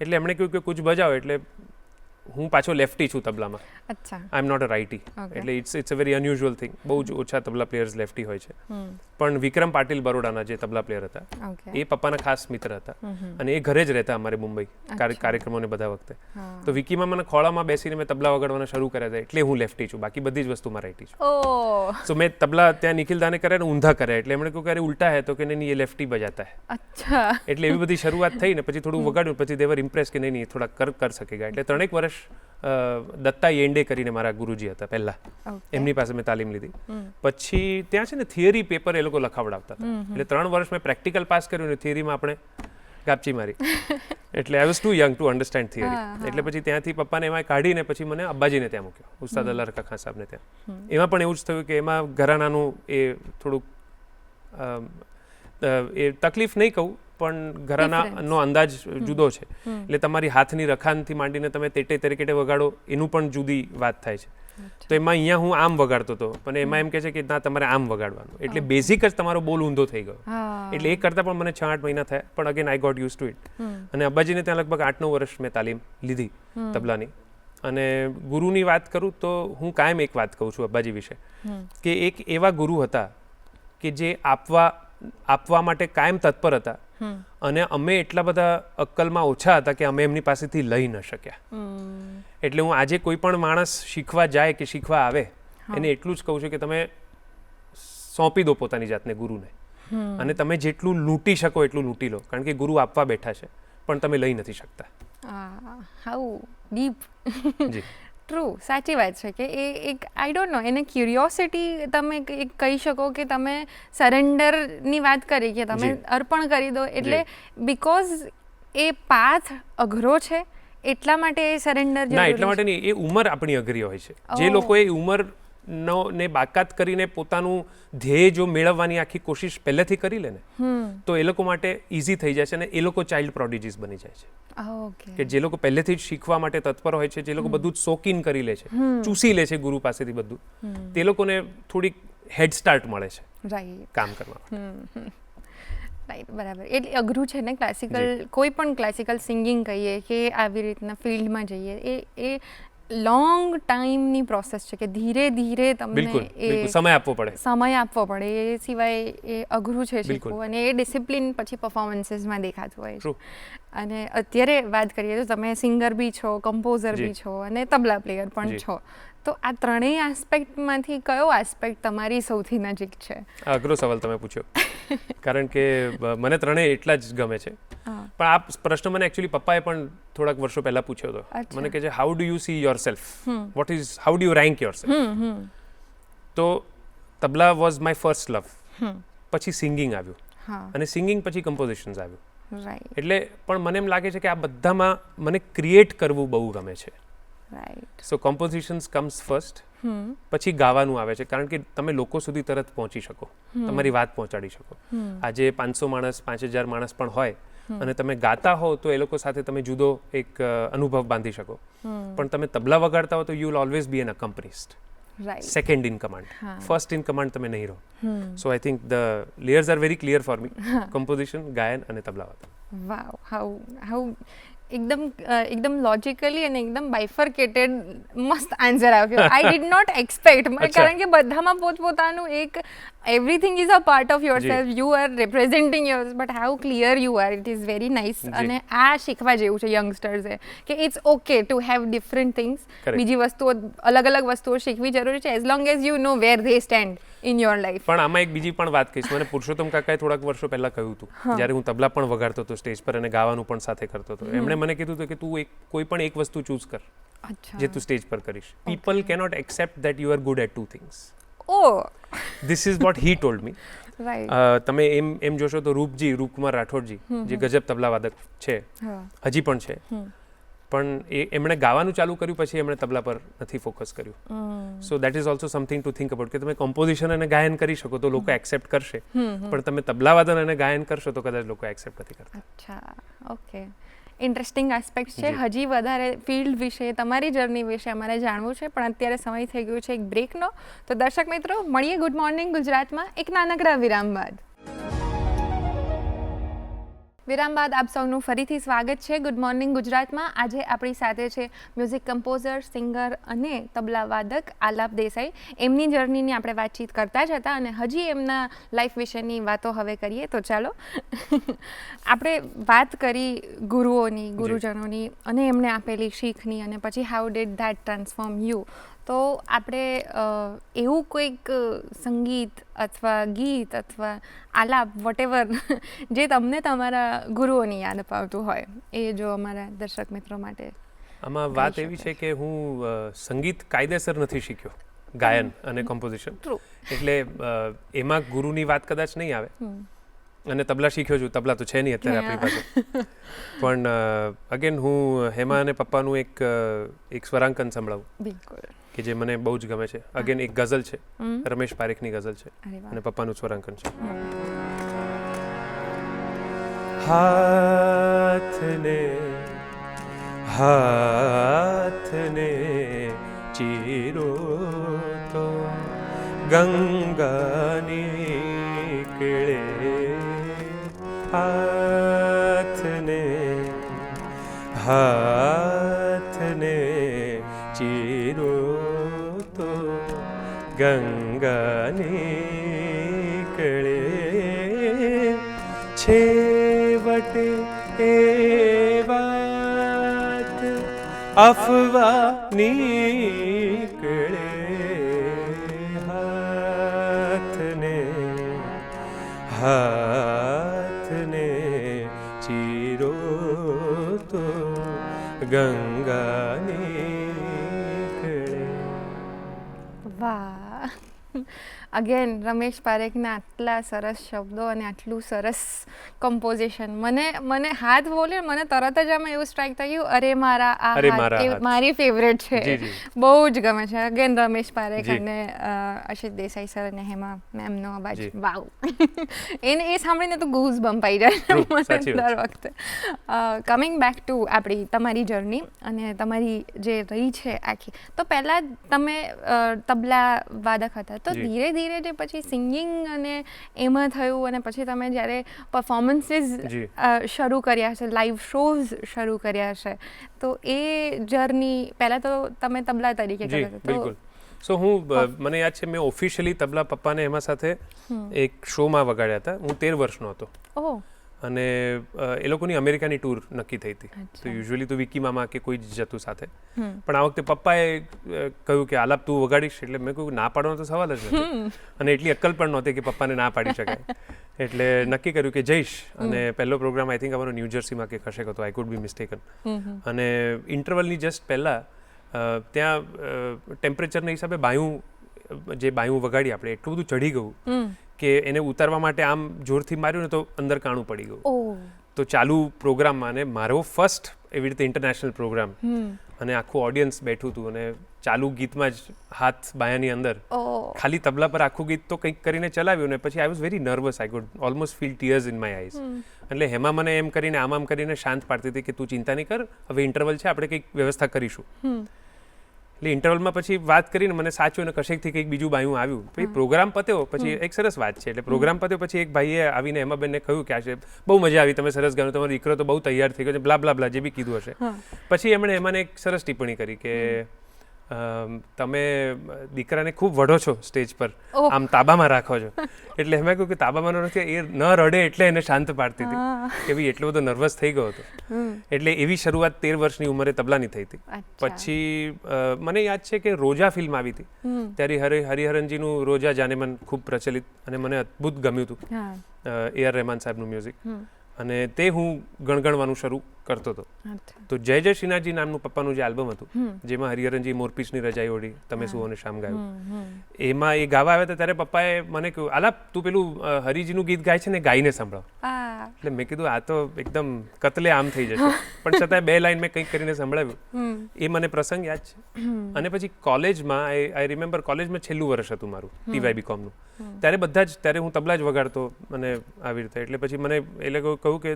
એટલે એમણે કહ્યું કે કુછ બજાવો, એટલે હું પાછો લેફ્ટી છું તબલામાં. અચ્છા. I am not a righty. એટલે it's a very unusual thing. બહુ જ ઓછા તબલા પ્લેયર્સ લેફ્ટી હોય છે. પણ વિક્રમ પાટીલ બરોડાના જે તબલા પ્લેયર હતા એ પપ્પાના ખાસ મિત્ર હતા, અને એ ઘરે જ રહેતા અમારે મુંબઈ કાર્યક્રમોને બધા વખતે. તો વિકીમાં મને ખોળામાં બેસીને મેં તબલા વગાડવાના શરૂ કર્યા હતા, એટલે હું લેફ્ટી છું, બાકી બધી જ વસ્તુમાં રાઇટી છું. સો મેં તબલા ત્યાં નિખિલ દાને કર્યા ને ઊંધા કર્યા, એટલે એમણે કહ્યું કે અરે ઉલ્ટા હે, તો કે નહીં એ લેફ્ટી બજાતા હે. અચ્છા. એટલે એવી બધી શરૂઆત થઈ ને પછી થોડું વગાડ્યું, પછી દેવર ઇમ્પ્રેસ કે નહીં થોડા કર સકેગા. એટલે 3 વર્ષ દત્તા યેંડે કરીને મારા ગુરુજી હતા પહેલા, એમની પાસે મેં તાલીમ લીધી. પછી ત્યાં છે ને થિયરી પેપર એ લોકો લખાવડાવતા હતા, એટલે 3 વર્ષ મેં પ્રેક્ટિકલ પાસ કર્યું ને થિયરીમાં આપણે ગાપચી મારી. એટલે I was too young to understand theory. એટલે પછી ત્યાંથી પપ્પાને એમાં કાઢીને પછી મને અબ્બાજીને ત્યાં મૂક્યો, ઉસ્તાદ અલ્લાહ રકા ખાન સાહેબને ત્યાં. એમાં પણ એવું જ થયું કે એમાં ઘરાનાનું એ થોડુંક એ તકલીફ નહીં કહું, પણ ઘરાનાનો અંદાજ જુદો છે. એટલે તમારી હાથની રખાનથી માંડીને તમે તેટે તરીકે વગાડો એનું પણ જુદી વાત થાય છે. તો એમાં અહીંયા હું આમ વગાડતો હતો, પણ એમાં એમ કહે છે કે ના તમારે આમ વગાડવાનું, એટલે બેઝિક જ તમારો બોલ ઊંધો થઈ ગયો. એટલે એ કરતાં પણ મને 6-8 મહિના થયા, પણ again I got use to it. અને અબ્બાજીને ત્યાં લગભગ 8-9 વર્ષ મેં તાલીમ લીધી તબલાની. અને ગુરુની વાત કરું તો હું કાયમ એક વાત કહું છું અબ્બાજી વિશે, કે એક એવા ગુરુ હતા કે જે આપવા માટે કાયમ તત્પર હતા, અને અમે એટલા બધા અક્કલમાં ઓછા હતા કે અમે એમની પાસેથી લઈ ન શક્યા. એટલે હું આજે કોઈ પણ માણસ શીખવા જાય કે શીખવા આવે એને એટલું જ કહું છું કે તમે સોંપી દો પોતાની જાતને ગુરુને, અને તમે જેટલું લૂંટી શકો એટલું લૂંટી લો, કારણ કે ગુરુ આપવા બેઠા છે પણ તમે લઈ નથી શકતા. How deep. જી ટ્રુ, સાચી વાત છે કે એ એક આઈ ડોન્ટ નો, એને ક્યુરિયોસિટી તમે કહી શકો કે તમે સરેન્ડરની વાત કરી કે તમે અર્પણ કરી દો, એટલે બિકોઝ એ પાથ અઘરો છે એટલા માટે એ સરેન્ડર. ના, એટલા માટે નહીં, એ ઉંમર આપણી અઘરી હોય છે. જે લોકો એ ઉંમર નો ને બાકાત કરીને પોતાનું ધ્યેય જો મેળવવાની આખી કોશિશ પહેલેથી કરી લે ને તો એ લોકો માટે ઇઝી થઈ જાય છે અને એ લોકો ચાઇલ્ડ પ્રોડિજીસ બની જાય છે ઓકે કે જે લોકો પહેલેથી જ શીખવા માટે તત્પર હોય છે, જે લોકો બધું જ શોકીન કરી લે છે, ચૂસી લે છે ગુરુ પાસેથી બધું, તે લોકોને થોડીક હેડ સ્ટાર્ટ મળે છે રાઈટ કામ કરવામાં. રાઈટ, બરાબર. એટલે અઘરું છે ને ક્લાસિકલ, કોઈ પણ ક્લાસિકલ સિંગિંગ કહીએ કે આવી રીતના ફિલ્ડમાં જઈએ, એ લોંગ ટાઈમની પ્રોસેસ છે કે ધીરે ધીરે તમને બિલકુલ એ સમય આપવો પડે. સમય આપવો પડે, એ સિવાય એ અઘરું છે બિલકુલ. શીખવું, અને એ ડિસિપ્લિન પછી પરફોર્મન્સીસમાં દેખાતું હોય છે. True. અને અત્યારે વાત કરીએ તો તમે સિંગર બી છો, કમ્પોઝર જી. બી છો અને તબલા પ્લેયર પણ જી. છો, તો આ ત્રણેય આસ્પેક્ટમાંથી કયો આસ્પેક્ટ તમારી સૌથી નજીક છે? આ અઘરો સવાલ તમે પૂછ્યો, કારણ કે મને ત્રણેય એટલા જ ગમે છે. હા. પણ આ પ્રશ્ન મને એકચ્યુઅલી પપ્પાએ પણ થોડાક વર્ષો પહેલા પૂછ્યો હતો. અચ્છા. મને કહે છે how do you C your self, what is how do you rank your self. તો તબલા વોઝ માય ફર્સ્ટ લવ, પછી સિંગિંગ આવ્યું, હા, અને સિંગિંગ પછી કમ્પોઝિશન્સ આવ્યું. રાઈટ, એટલે પણ મને એમ લાગે છે કે આ બધામાં મને ક્રિએટ કરવું બહુ ગમે છે. રાઈટ. સો કમ્પોઝિશન્સ કમ્સ ફર્સ્ટ, પછી ગાવાનું આવે છે, કારણ કે તમે લોકો સુધી તરત પહોંચી શકો, તમારી વાત પહોંચાડી શકો. આજે 500 માણસ 5000 માણસ પણ હોય અને તમે ગાતા હો તો એ લોકો સાથે તમે જુદો એક અનુભવ બાંધી શકો. પણ તમે તબલા વગાડતા હો તો you will always be an accompanist, right. Second in command, હા. ફર્સ્ટ ઇન કમાન્ડ તમે નહીં રહો. So I think the layers are very clear for me, composition, ગાયન અને તબલા વાદન. વાવ, હાઉ એકદમ લોજિકલી અને એકદમ બાયફર્કેટેડ મસ્ત આન્સર આવ્યો. આઈ ડીડ નોટ એક્સપેક્ટ, કારણ કે બધામાં પોતપોતાનું એક everything is a part of yourself, you are representing your, but how clear you are, it is very nice. અને આ શીખવા જેવું છે યંગસ્ટર્સે કે it's okay to have different things. બીજી વસ્તુઓ, અલગ અલગ વસ્તુઓ શીખવી જરૂરી છે, as long as you know where they stand in your life. પણ આમાં એક બીજી પણ વાત કહીશ. મને પુરુષોત્તમ કાકાએ થોડાક વર્ષો પહેલા કહ્યું હતું, જ્યારે હું તબલા પણ વગાડતો હતો સ્ટેજ પર અને ગાવાનું પણ સાથે કરતો હતો. એમણે મને કીધું હતું કે તું કોઈ પણ એક વસ્તુ ચૂઝ કર જે તું સ્ટેજ પર કરીશ. People cannot accept that you are good at 2 things. This is what he told me. Right. તમે એમ જોશો તો રૂપકુમાર રાઠોડજી, જે ગજબ તબલા વાદક છે, હજી પણ છે, પણ એમણે ગાવાનું ચાલુ કર્યું પછી એમણે તબલા પર નથી ફોકસ કર્યું. So that is also something to think about કે તમે કમ્પોઝિશન અને ગાયન કરી શકો તો લોકો એક્સેપ્ટ કરશે, પણ તમે તબલા વાદન અને ગાયન કરશો તો કદાચ લોકો એક્સેપ્ટ નથી કરતા. અચ્છા, ઓકે. ઇન્ટરેસ્ટિંગ આસ્પેક્ટ છે. હજી વધારે ફિલ્ડ વિશે, તમારી જર્ની વિશે અમારે જાણવું છે, પણ અત્યારે સમય થઈ ગયો છે એક બ્રેકનો. તો દર્શક મિત્રો, મળીએ ગુડ મોર્નિંગ ગુજરાતમાં એક નાનકડા વિરામ બાદ. વિરામ બાદ આપ સૌનું ફરીથી સ્વાગત છે ગુડ મોર્નિંગ ગુજરાતમાં. આજે આપણી સાથે છે મ્યુઝિક કમ્પોઝર, સિંગર અને તબલા વાદક આલાપ દેસાઈ. એમની જર્નીની આપણે વાતચીત કરતા જ હતા અને હજી એમના લાઈફ વિશેની વાતો હવે કરીએ. તો ચાલો, આપણે વાત કરી ગુરુઓની, ગુરુજનોની અને એમને આપેલી શીખની, અને પછી how did that transform you. તો આપણે એવું કોઈક સંગીત અથવા ગીત અથવા આલાપ વોટેવર જે તમને તમારા ગુરુઓની યાદ અપાવતું હોય, એ જો અમારા દર્શક મિત્રો માટે. આમાં વાત એવી છે કે હું સંગીત કાયદેસર નથી શીખ્યો, ગાયન અને કમ્પોઝિશન, એટલે એમાં ગુરુની વાત કદાચ નહીં આવે. અને તબલા શીખ્યો છું, તબલા તો છે નહીં અત્યારે આપણી પાસે, પણ અગેન હું હેમા અને પપ્પાનું એક સ્વરાંકન સંભળાવું. બિલકુલ. કે જે મને બહુ જ ગમે છે. અગેન એક ગઝલ છે, રમેશ પારેખની ગઝલ છે, અને પપ્પાનું સ્વરાંકન છે. હાથને ચીરો તો ગંગા નીકળે, હાથને ચીરો તો ગંગા નીકળે, છેવટે એ વાત અફવા નીકળે, હાથને ચીરો તો ગંગા નીકળે. વાહ, અગેન રમેશ પારેખના આટલા સરસ શબ્દો અને આટલું સરસ કમ્પોઝિશન મને હાથ બોલ્યો મને તરત જ આમાં એવું સ્ટ્રાઇક થયું અરે મારા આ અરે હાથ મારા એ હાથ. મારી ફેવરેટ છે જી, જી. બહુ જ ગમે છે અગેન રમેશ પારેખ જી. અને અશિત દેસાઈ સર અને હેમા મેમનો અવાજ જી. વાવ એ સાંભળીને તો ગૂઝ બમ્પ આવી જાય True, મને સાચી વાત દર વખતે કમિંગ બેક ટુ આપણી તમારી જર્ની અને તમારી જે રહી છે આખી તો પહેલાં તમે તબલા વાદક હતા તો જી. ધીરે ધીરે જે પછી સિંગિંગ અને એમાં થયું અને પછી તમે જ્યારે પરફોર્મન્સીસ જી. શરૂ કર્યા છે લાઈવ શોઝ શરૂ કર્યા છે તો એ જર્ની પહેલાં તો તમે તબલા તરીકે જી કર્યા બિલકુલ સો મને યાદ છે મેં ઓફિશિયલી તબલા પપ્પાને એમાં સાથે એક શોમાં વગાડ્યા હતા હું 13 વર્ષનો હતો ઓહ અને એ લોકોની અમેરિકાની ટૂર નક્કી થઈ હતી અચ્છા. તો યુઝ્યુઅલી તો વિકી મામા કે કોઈ જ જતું સાથે હમ. પણ આ વખતે પપ્પાએ કહ્યું કે આલાપ તું વગાડીશ એટલે મેં કહ્યું ના પાડવાનો તો સવાલ જ નથી અને એટલી અક્કલ પણ નહોતી કે પપ્પાને ના પાડી શકાય એટલે નક્કી કર્યું કે જઈશ અને પહેલો પ્રોગ્રામ આઈ થિંક અમારો ન્યૂ જર્સીમાં કે કશેક હતો આઈ કુડ બી મિસ્ટેકન અને ઇન્ટરવલની જસ્ટ પહેલાં ત્યાં ટેમ્પરેચરના હિસાબે બાયું વગાડી આપણે એટલું બધું ચઢી ગયું કે એને ઉતારવા માટે આમ જોરથી માર્યું ને તો અંદર કાણું પડી ગયું ઓહ તો ચાલુ પ્રોગ્રામમાં અને મારો ફર્સ્ટ એવી રીતે ઇન્ટરનેશનલ પ્રોગ્રામ અને આખું ઓડિયન્સ બેઠું હતું અને ચાલુ ગીતમાં જ હાથ બાયાની અંદર ઓહ ખાલી તબલા પર આખું ગીત તો કંઈક કરીને ચલાવ્યું ને પછી I was very nervous I could almost feel tears in my eyes એટલે હેમાં મને એમ કરીને આમ કરીને શાંત પાડતી હતી કે તું ચિંતા નહીં કર હવે ઇન્ટરવલ છે આપણે કંઈક વ્યવસ્થા કરીશું એટલે ઇન્ટરવલમાં પછી વાત કરીને મને સાચું અને કશેકથી કંઈક બીજું બાયું આવ્યું પછી પ્રોગ્રામ પત્યો પછી એક સરસ વાત છે એટલે પ્રોગ્રામ પત્યો પછી એક ભાઈએ આવીને હેમાબેનને કહ્યું કે આ છે બહુ મજા આવી તમે સરસ ગાયું તમારો દીકરો તો બહુ તૈયાર થઈ ગયો છે બ્લા બ્લા બ્લા જે બી કીધું હશે પછી એમણે એમાંને એક સરસ ટિપ્પણી કરી કે તમે દીકરાને ખૂબ વઢો છો સ્ટેજ પર આમ તાબામાં રાખો છો એટલે એમ કહ્યું કે તાબામાં નથી એ ન રડે એટલે એને શાંત પાડતી હતી કે ભાઈ એટલો બધો નર્વસ થઈ ગયો હતો એટલે એવી શરૂઆત 13 વર્ષની ઉંમરે તબલાની થઈ હતી પછી મને યાદ છે કે રોજા ફિલ્મ આવી હતી ત્યારે હરિહરનજીનું રોજા જાને મન ખૂબ પ્રચલિત અને મને અદ્ભુત ગમ્યું હતું AR રહેમાન સાહેબનું મ્યુઝિક અને તે હું ગણગણવાનું શરૂ કરતો હતો તો જય જય શ્રીનાથજી નામનું પપ્પાનું જે આલ્બમ હતું જેમાં હરિહરનજી મોરપીંછની રજાઈ ઓઢી તમે સુઓ અને શામ ગાયું એમાં એ ગાવા આવ્યા હતા ત્યારે પપ્પાએ મને કહ્યું આલાપ તું પેલું હરિજીનું ગીત ગાય છે ને ગાઈને સંભળાવ એટલે મેં કીધું આ તો એકદમ કતલે આમ થઈ જશે પણ છતાં 2 લાઈન મેં કંઈક કરીને સંભળાવ્યું એ મને પ્રસંગ યાદ છે અને પછી કોલેજમાં આઈ રિમેમ્બર કોલેજમાં છેલ્લું વર્ષ હતું મારું TYB.com ત્યારે હું તબલા જ વગાડતો અને આવી રીતે એટલે પછી મને એ લોકો કહ્યું કે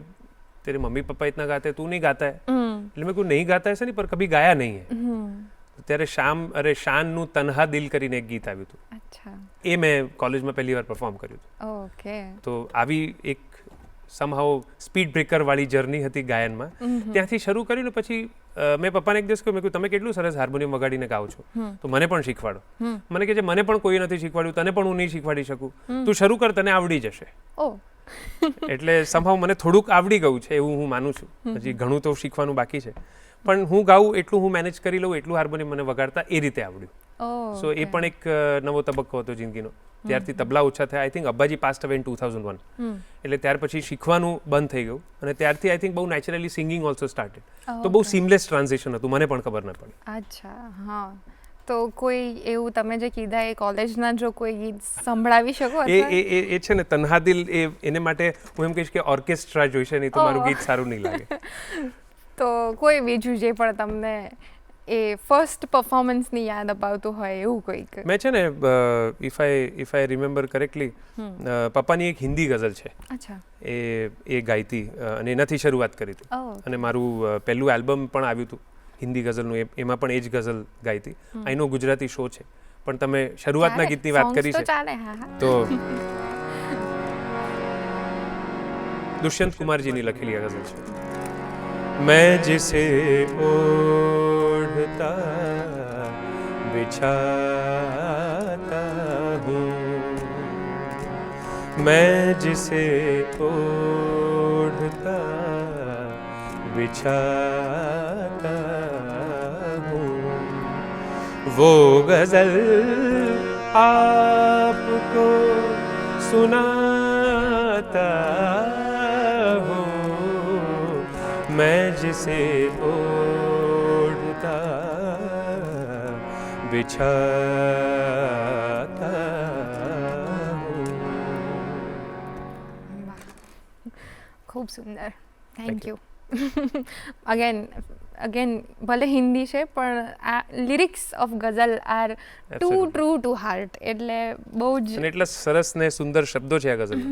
तेरे मम्मी पापा इतना गाते हैं तू नहीं गाता है એટલે મેં કહ્યું નહીં ગાતા હશે ને પર કભી ગાયા નહીં હે ત્યારે શાનનું તન્હા દિલ કરીને એક ગીત આવ્યું હતું અચ્છા એ મેં કોલેજમાં પહેલી વાર પરફોર્મ કર્યું હતું ઓકે તો આવી એક સમહાઉ સ્પીડ બ્રેકર વાળી જર્ની હતી ગાયનમાં ત્યાંથી શરૂ કર્યું ને પછી મેં પપ્પાને એક દિવસ કહ્યું મેં કહ્યું તમે કેટલું સરસ હાર્મોનિયમ વગાડીને ગાઓ છો તો મને પણ શીખવાડો મને કહે છે મને પણ કોઈ નથી શીખવાડ્યું તને પણ હું નહીં શીખવાડી શકું તું શરૂ કર તને આવડી જશે ઓહ એટલે સંભવ મને થોડુંક આવડી ગયું છે એવું હું માનું છું હજી ઘણું તો શીખવાનું બાકી છે પણ હું ગાઉં એટલું હું મેનેજ કરી લઉં એટલું હાર્મોનિયમ મને વગાડતા એ રીતે આવડ્યું સો એ પણ એક નવો તબક્કો હતો જિંદગીનો ત્યારથી તબલા ઓછા થયા આઈ થિંક અબ્બાજી પાસ્ટ અવે ઇન 2001 એટલે ત્યાર પછી શીખવાનું બંધ થઈ ગયું અને ત્યારથી આઈ થિંક બહુ નેચરલી સિંગિંગ ઓલ્સો સ્ટાર્ટેડ તો બહુ સીમલેસ ટ્રાન્ઝિશન હતું મને પણ ખબર ન પડી અચ્છા હા તો કોઈ એવું તમે જે કીધા એ કોલેજના જો કોઈ ગીત સંભળાવી શકો એ છે ને તન્હા દિલ એને માટે હું એમ કહીશ કે ઓર્કેસ્ટ્રા જોઈશે નહીં તો મારું ગીત સારું નહીં લાગે તો કોઈ બીજું જે પણ તમને એ ફર્સ્ટ પરફોર્મન્સની યાદ અપાવતું હોય એવું કોઈક મેં છે ને ઇફ આઈ રિમેમ્બર કરેક્ટલી પપ્પાની એક હિન્દી ગઝલ છે અચ્છા એ ગાઈતી અને એનાથી શરૂઆત કરી હતી અને મારું પહેલું આલ્બમ પણ આવ્યું હતું હિન્દી ગઝલનું એમાં પણ એ જ ગઝલ ગાઈ હતી આઈ નો ગુજરાતી શો છે પણ તમે શરૂઆતના ગીતની વાત કરી છે તો દુષ્યંત કુમારજીની લખેલી આ ગઝલ છે મેં जिसे ओढ़ता बिछाता हूँ मैं जिसे ओढ़ता बिछाता हूँ वो गजल आपको सुनाता हूँ मैं जिसे ओढ़ता बिछाता हूँ. ખૂબ સુંદર, થેન્ક યુ. અગેન ભલે હિન્દી છે પણ આ lyrics of ghazal are too true to heart, એટલે બહુ જ અને એટલા સરસ ને સુંદર શબ્દો છે આ ગઝલ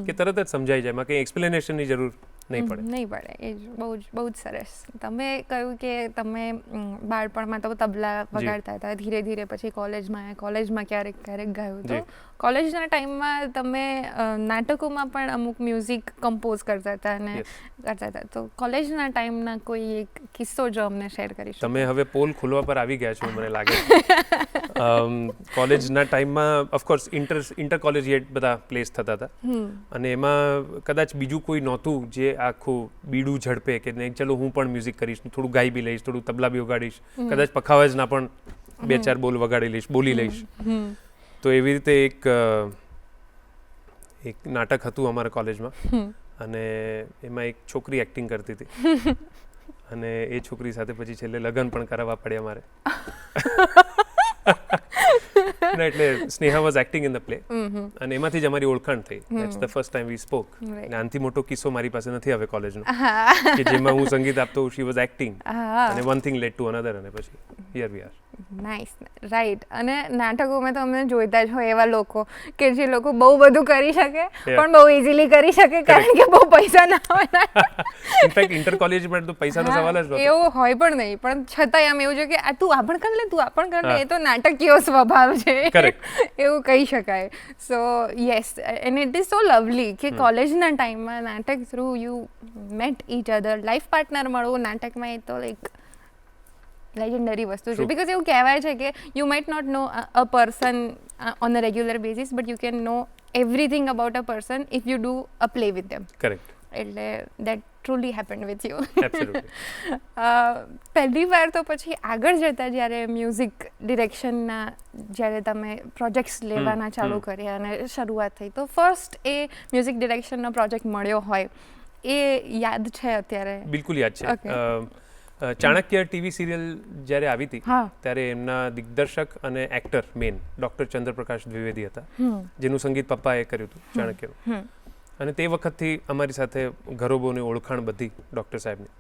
કે તરત જ સમજાઈ જાય, એમાં કંઈ એક્સપ્લેનેશનની જરૂર નહીં પડે. નહીં પડે, એ જ બહુ જ સરસ. તમે કહ્યું કે તમે બાળપણમાં તો તબલા વગાડતા હતા, ધીરે ધીરે પછી કોલેજમાં ક્યારેક ગાયું, તો કોલેજના ટાઈમમાં તમે નાટકોમાં પણ અમુક મ્યુઝિક કમ્પોઝ કરતા હતા અને કરતા હતા, તો કોલેજના ટાઈમના કોઈ એક કિસ્સો જો અમને શેર કરી શકો? તમે હવે પોલ ખોલવા પર આવી ગયા છો મને લાગે. કોલેજના ટાઈમમાં ઓફકોર્સ ઇન્ટર કોલેજિયેટ બધા પ્લેસ થતા હતા અને એમાં કદાચ બીજું કોઈ નહોતું જે આખું બીડું ઝડપે કે નહીં ચલો હું પણ મ્યુઝિક કરીશ, થોડું ગાઈ બી લઈશ, થોડું તબલા બી વગાડીશ, કદાચ પખાવાજના પણ 2-4 બોલ વગાડી લઈશ, બોલી લઈશ. તો એવી રીતે એક નાટક હતું અમારા કોલેજમાં અને એમાં એક છોકરી એક્ટિંગ કરતી હતી અને એ છોકરી સાથે પછી છેલ્લે લગ્ન પણ કરાવવા પડ્યા મારે. એટલે Sneha was acting in the play અને એમાંથી જ અમારી ઓળખાણ થઈ. That's the first time V spoke. અને આનાથી મોટો કિસ્સો મારી પાસે નથી હવે કોલેજનો કે જેમાં હું સંગીત આપતો શી વોઝ એક્ટિંગ અને one thing lead to another અને પછી here we are. Nice, right. અને નાટકોમાં તો અમને જોઈતા જ હોય એવા લોકો કે જે લોકો બહુ બધું કરી શકે પણ બહુ ઇઝીલી કરી શકે કારણ કે બહુ પૈસા ના હોય. ઇનફેક્ટ ઇન્ટર કોલેજમાં તો પૈસાનો સવાલ જ નહોતો. એવું હોય પણ નહીં, પણ છતાંય આમ એવું છે કે આ તું આ પણ કરી લે, તું આ પણ કરી લે, એ તો નાટકીય સ્વભાવ છે એવું કહી શકાય. So yes, and it is so lovely કે કોલેજના ટાઈમમાં નાટક through you met each other, life partner મળવું નાટકમાં, એ તો લાઈક લેજેન્ડરી વસ્તુ છે. બિકોઝ એવું કહેવાય છે કે you might not know a person on a regular basis but you can know everything about a person if you do a play with them. Correct. એટલે that truly happened with you. Absolutely. પહેલી વાર તો પછી આગળ જતા જ્યારે મ્યુઝિક ડિરેક્શનના જ્યારે તમે પ્રોજેક્ટ્સ લેવાના ચાલુ કર્યા અને શરૂઆત થઈ, તો ફર્સ્ટ એ મ્યુઝિક ડિરેક્શનનો પ્રોજેક્ટ મળ્યો હોય એ યાદ છે અત્યારે? બિલકુલ યાદ છે. ચાણક્ય ટીવી સિરિયલ જ્યારે આવી હતી ત્યારે એમના દિગ્દર્શક અને actor man doctor Chandraprakash Dwivedi હતા, જેનું સંગીત પપ્પાએ કર્યું હતું ચાણક્યનું. અને તે વખતથી અમારી સાથે ઘરોબોની ઓળખાણ બધી ડૉક્ટર સાહેબની.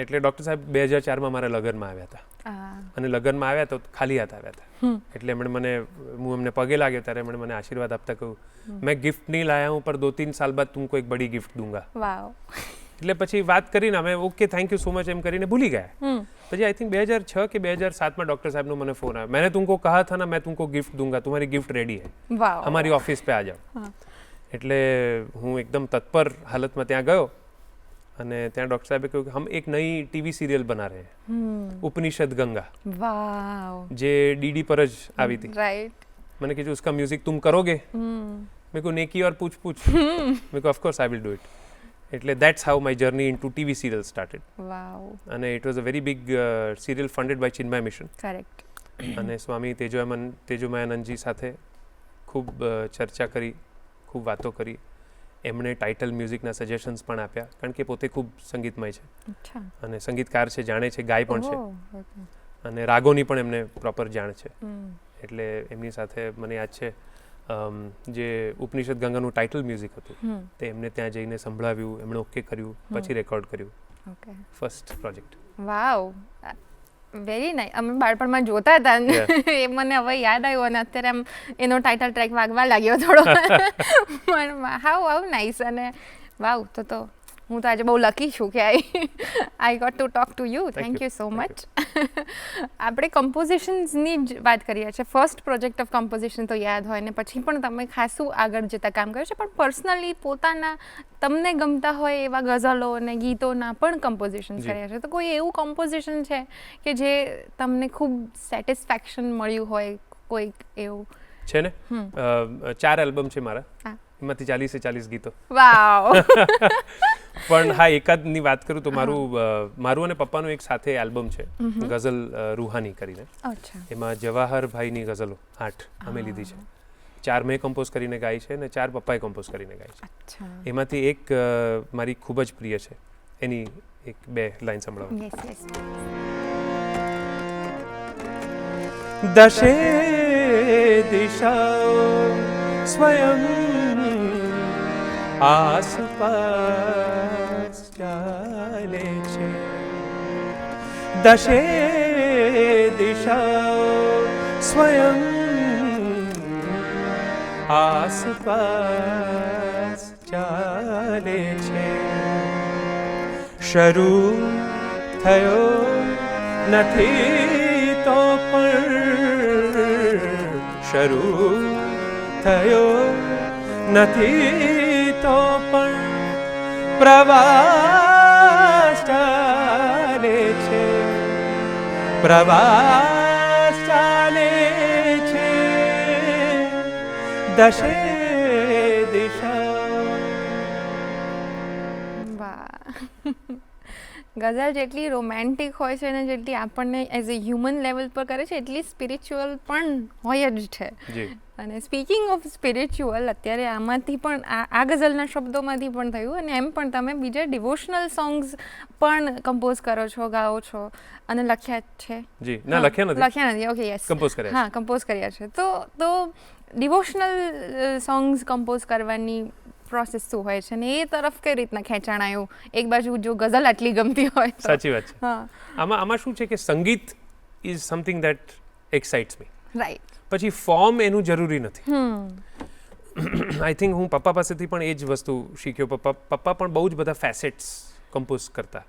એટલે ડૉક્ટર સાહેબ 2004માં મારા લગ્નમાં આવ્યા હતા અને લગ્નમાં આવ્યા તો ખાલી હાથ આવ્યા હતા. એટલે એમણે મને, હું એમને પગે લાગ્યો ત્યારે એમણે મને આશીર્વાદ આપતા કહ્યું, મેં ગિફ્ટ નહીં લાયા હું પર 2-3 સાલ બાદ તુમકો એક બડી ગિફ્ટ દૂંગા. વાવ. એટલે પછી વાત કરીને અમે okay thank you so much એમ કરીને ભૂલી ગયા. પછી આઈ થિંક 2006 કે 2007માં ડૉક્ટર સાહેબનો મને ફોન આવ્યો, मैंने तुमको कहा था ना मैं तुमको गिफ्ट दूंगा, तुम्हारी गिफ्ट रेडी है, हमारी ऑफिस पे आ जाओ. એટલે હું એકદમ તત્પર હાલતમાં ત્યાં ગયો અને ત્યાં ડૉક્ટર સાહેબે કહ્યું કે હમ એક નઈ ટીવી સિરિયલ બના રહે हैं, ઉપનિષદ ગંગા. વાવ. જે ડીડી પર જ આવી હતી. રાઈટ. मैंने कहा उसका म्यूजिक तुम करोगे? मेरे को नेकी और पूछ पूछ. मेरे को of course I will do it. એટલે that's how my journey into TV serial started. Wow. અને it was a very big serial funded by Chinmay Mission. Correct. અને સ્વામી તેજોમયાનંદજી સાથે ખૂબ ચર્ચા કરી, ખૂબ વાતો કરી. એમણે ટાઇટલ મ્યુઝિકના સજેશન્સ પણ આપ્યા કારણ કે પોતે ખૂબ સંગીતમય છે અને સંગીતકાર છે, જાણે છે, ગાય પણ છે અને રાગોની પણ એમને પ્રોપર જાણ છે. એટલે એમની સાથે મને યાદ છે જે ઉપનિષદ ગંગાનું ટાઇટલ મ્યુઝિક હતું તે એમને ત્યાં જઈને સંભળાવ્યું, એમણે ઓકે કર્યું, પછી રેકોર્ડ કર્યું. First project. Wow, very nice. અમે બાળપણમાં જોતા હતા એ મને હવે યાદ આવ્યું અને અત્યારે આમ એનો ટાઇટલ ટ્રેક વાગવા લાગ્યો થોડો. How nice. અને વાવ, તો હું તો આજે બહુ લકી છું કે I got to talk to you. Thank you so much. આપણે કમ્પોઝિશન્સની જ વાત કરીએ છીએ. ફર્સ્ટ પ્રોજેક્ટ ઓફ કમ્પોઝિશન તો યાદ હોય ને પછી પણ તમે ખાસું આગળ જતા કામ કર્યું છે, પણ પર્સનલી પોતાના તમને ગમતા હોય એવા ગઝલો અને ગીતોના પણ કમ્પોઝિશન્સ કર્યા છે, તો કોઈ એવું કમ્પોઝિશન છે કે જે તમને ખૂબ સેટિસ્ફેક્શન મળ્યું હોય? કોઈક એવું છે ને? 4 એલ્બમ છે મારા, એમાંથી 40 ગીતો. વાવ. પણ હા, એકાદની વાત કરું તો મારું અને પપ્પાનું એક સાથે એલ્બમ છે ગઝલ રૂહાની કરીને. એમાં જવાહરભાઈની ગઝલો 8 અમે લીધી છે. 4 મેં કમ્પોઝ કરીને ગાઈ છે અને 4 પપ્પાએ કમ્પોઝ કરીને ગાઈ છે. એમાંથી એક મારી ખૂબ જ પ્રિય છે, એની 1-2 લાઈન સંભળાવો. દશે દિશાઓ સ્વયં આસપાસ ચાલે છે. દશે દિશાઓ સ્વયં આસપાસ ચાલે છે. શરૂ થયો નથી તો પણ શરૂ થયો નથી તો પણ પ્રવાસ ચાલે છે. પ્રવાસ ચાલે છે. દશે દિશા. વાહ, ગઝલ જેટલી રોમેન્ટિક હોય છે અને જેટલી આપણને એઝ અ હ્યુમન લેવલ પર કરે છે એટલી સ્પિરિચ્યુઅલ પણ હોય જ છે. જી. અને સ્પીકિંગ ઓફ સ્પિરિચ્યુઅલ, અત્યારે આમાંથી પણ આ ગઝલના શબ્દોમાંથી પણ થયું, અને એમ પણ તમે બીજા ડિવોશનલ સોંગ્સ પણ કમ્પોઝ કરો છો, ગાઓ છો અને લખ્યા છે. જી, ના લખ્યા નથી. ઓકે, યસ, કમ્પોઝ કર્યા. હા, કમ્પોઝ કર્યા છે. તો ડિવોશનલ સોંગ્સ કમ્પોઝ કરવાની પ્રોસેસ શું હોય છે ને એ તરફ કઈ રીતના ખેંચાણ આવ્યું? એક બાજુ જો ગઝલ આટલી ગમતી હોય તો. સાચી વાત છે. હા, આમાં શું છે કે સંગીત is something that excites me. Right. પછી ફોર્મ એનું જરૂરી નથી. આઈ થિંક હું પપ્પા પાસેથી પણ એ જ વસ્તુ શીખ્યો. પપ્પા પણ બહુ જ બધા ફેસેટ્સ કમ્પોઝ કરતા.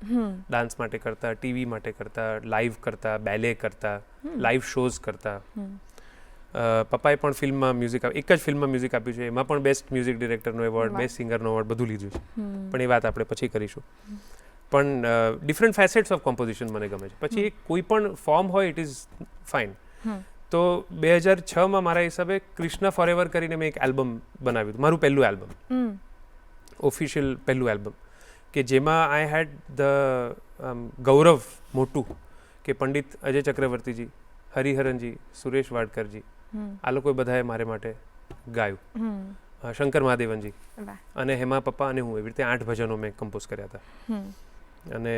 ડાન્સ માટે કરતા, ટીવી માટે કરતા, લાઈવ કરતા, બેલે કરતા, લાઈવ શોઝ કરતા. પપ્પાએ પણ ફિલ્મમાં મ્યુઝિક એક જ ફિલ્મમાં મ્યુઝિક આપ્યું છે. એમાં પણ બેસ્ટ મ્યુઝિક ડિરેક્ટરનો એવોર્ડ, બેસ્ટ સિંગરનો એવોર્ડ બધું લીધું છે. પણ એ વાત આપણે પછી કરીશું. પણ ડિફરન્ટ ફેસેટ્સ ઓફ કોમ્પોઝિશન મને ગમે છે. પછી કોઈ પણ ફોર્મ હોય ઇટ ઇઝ ફાઇન. તો 2006માં મારા હિસાબે કૃષ્ણ ફોરએવર કરીને મેં એક એલ્બમ બનાવ્યું હતું, મારું પહેલું એલ્બમ, ઓફિશિયલ પહેલું એલ્બમ, કે જેમાં આઈ હેડ ધ ગૌરવ મોટું કે પંડિત અજય ચક્રવર્તીજી, હરિહરનજી, સુરેશ વાડકરજી, આ લોકોએ બધાએ મારે માટે ગાયું. શંકર મહાદેવનજી અને હેમા પપ્પા અને હું, એવી રીતે 8 ભજનો મેં કમ્પોઝ કર્યા હતા. અને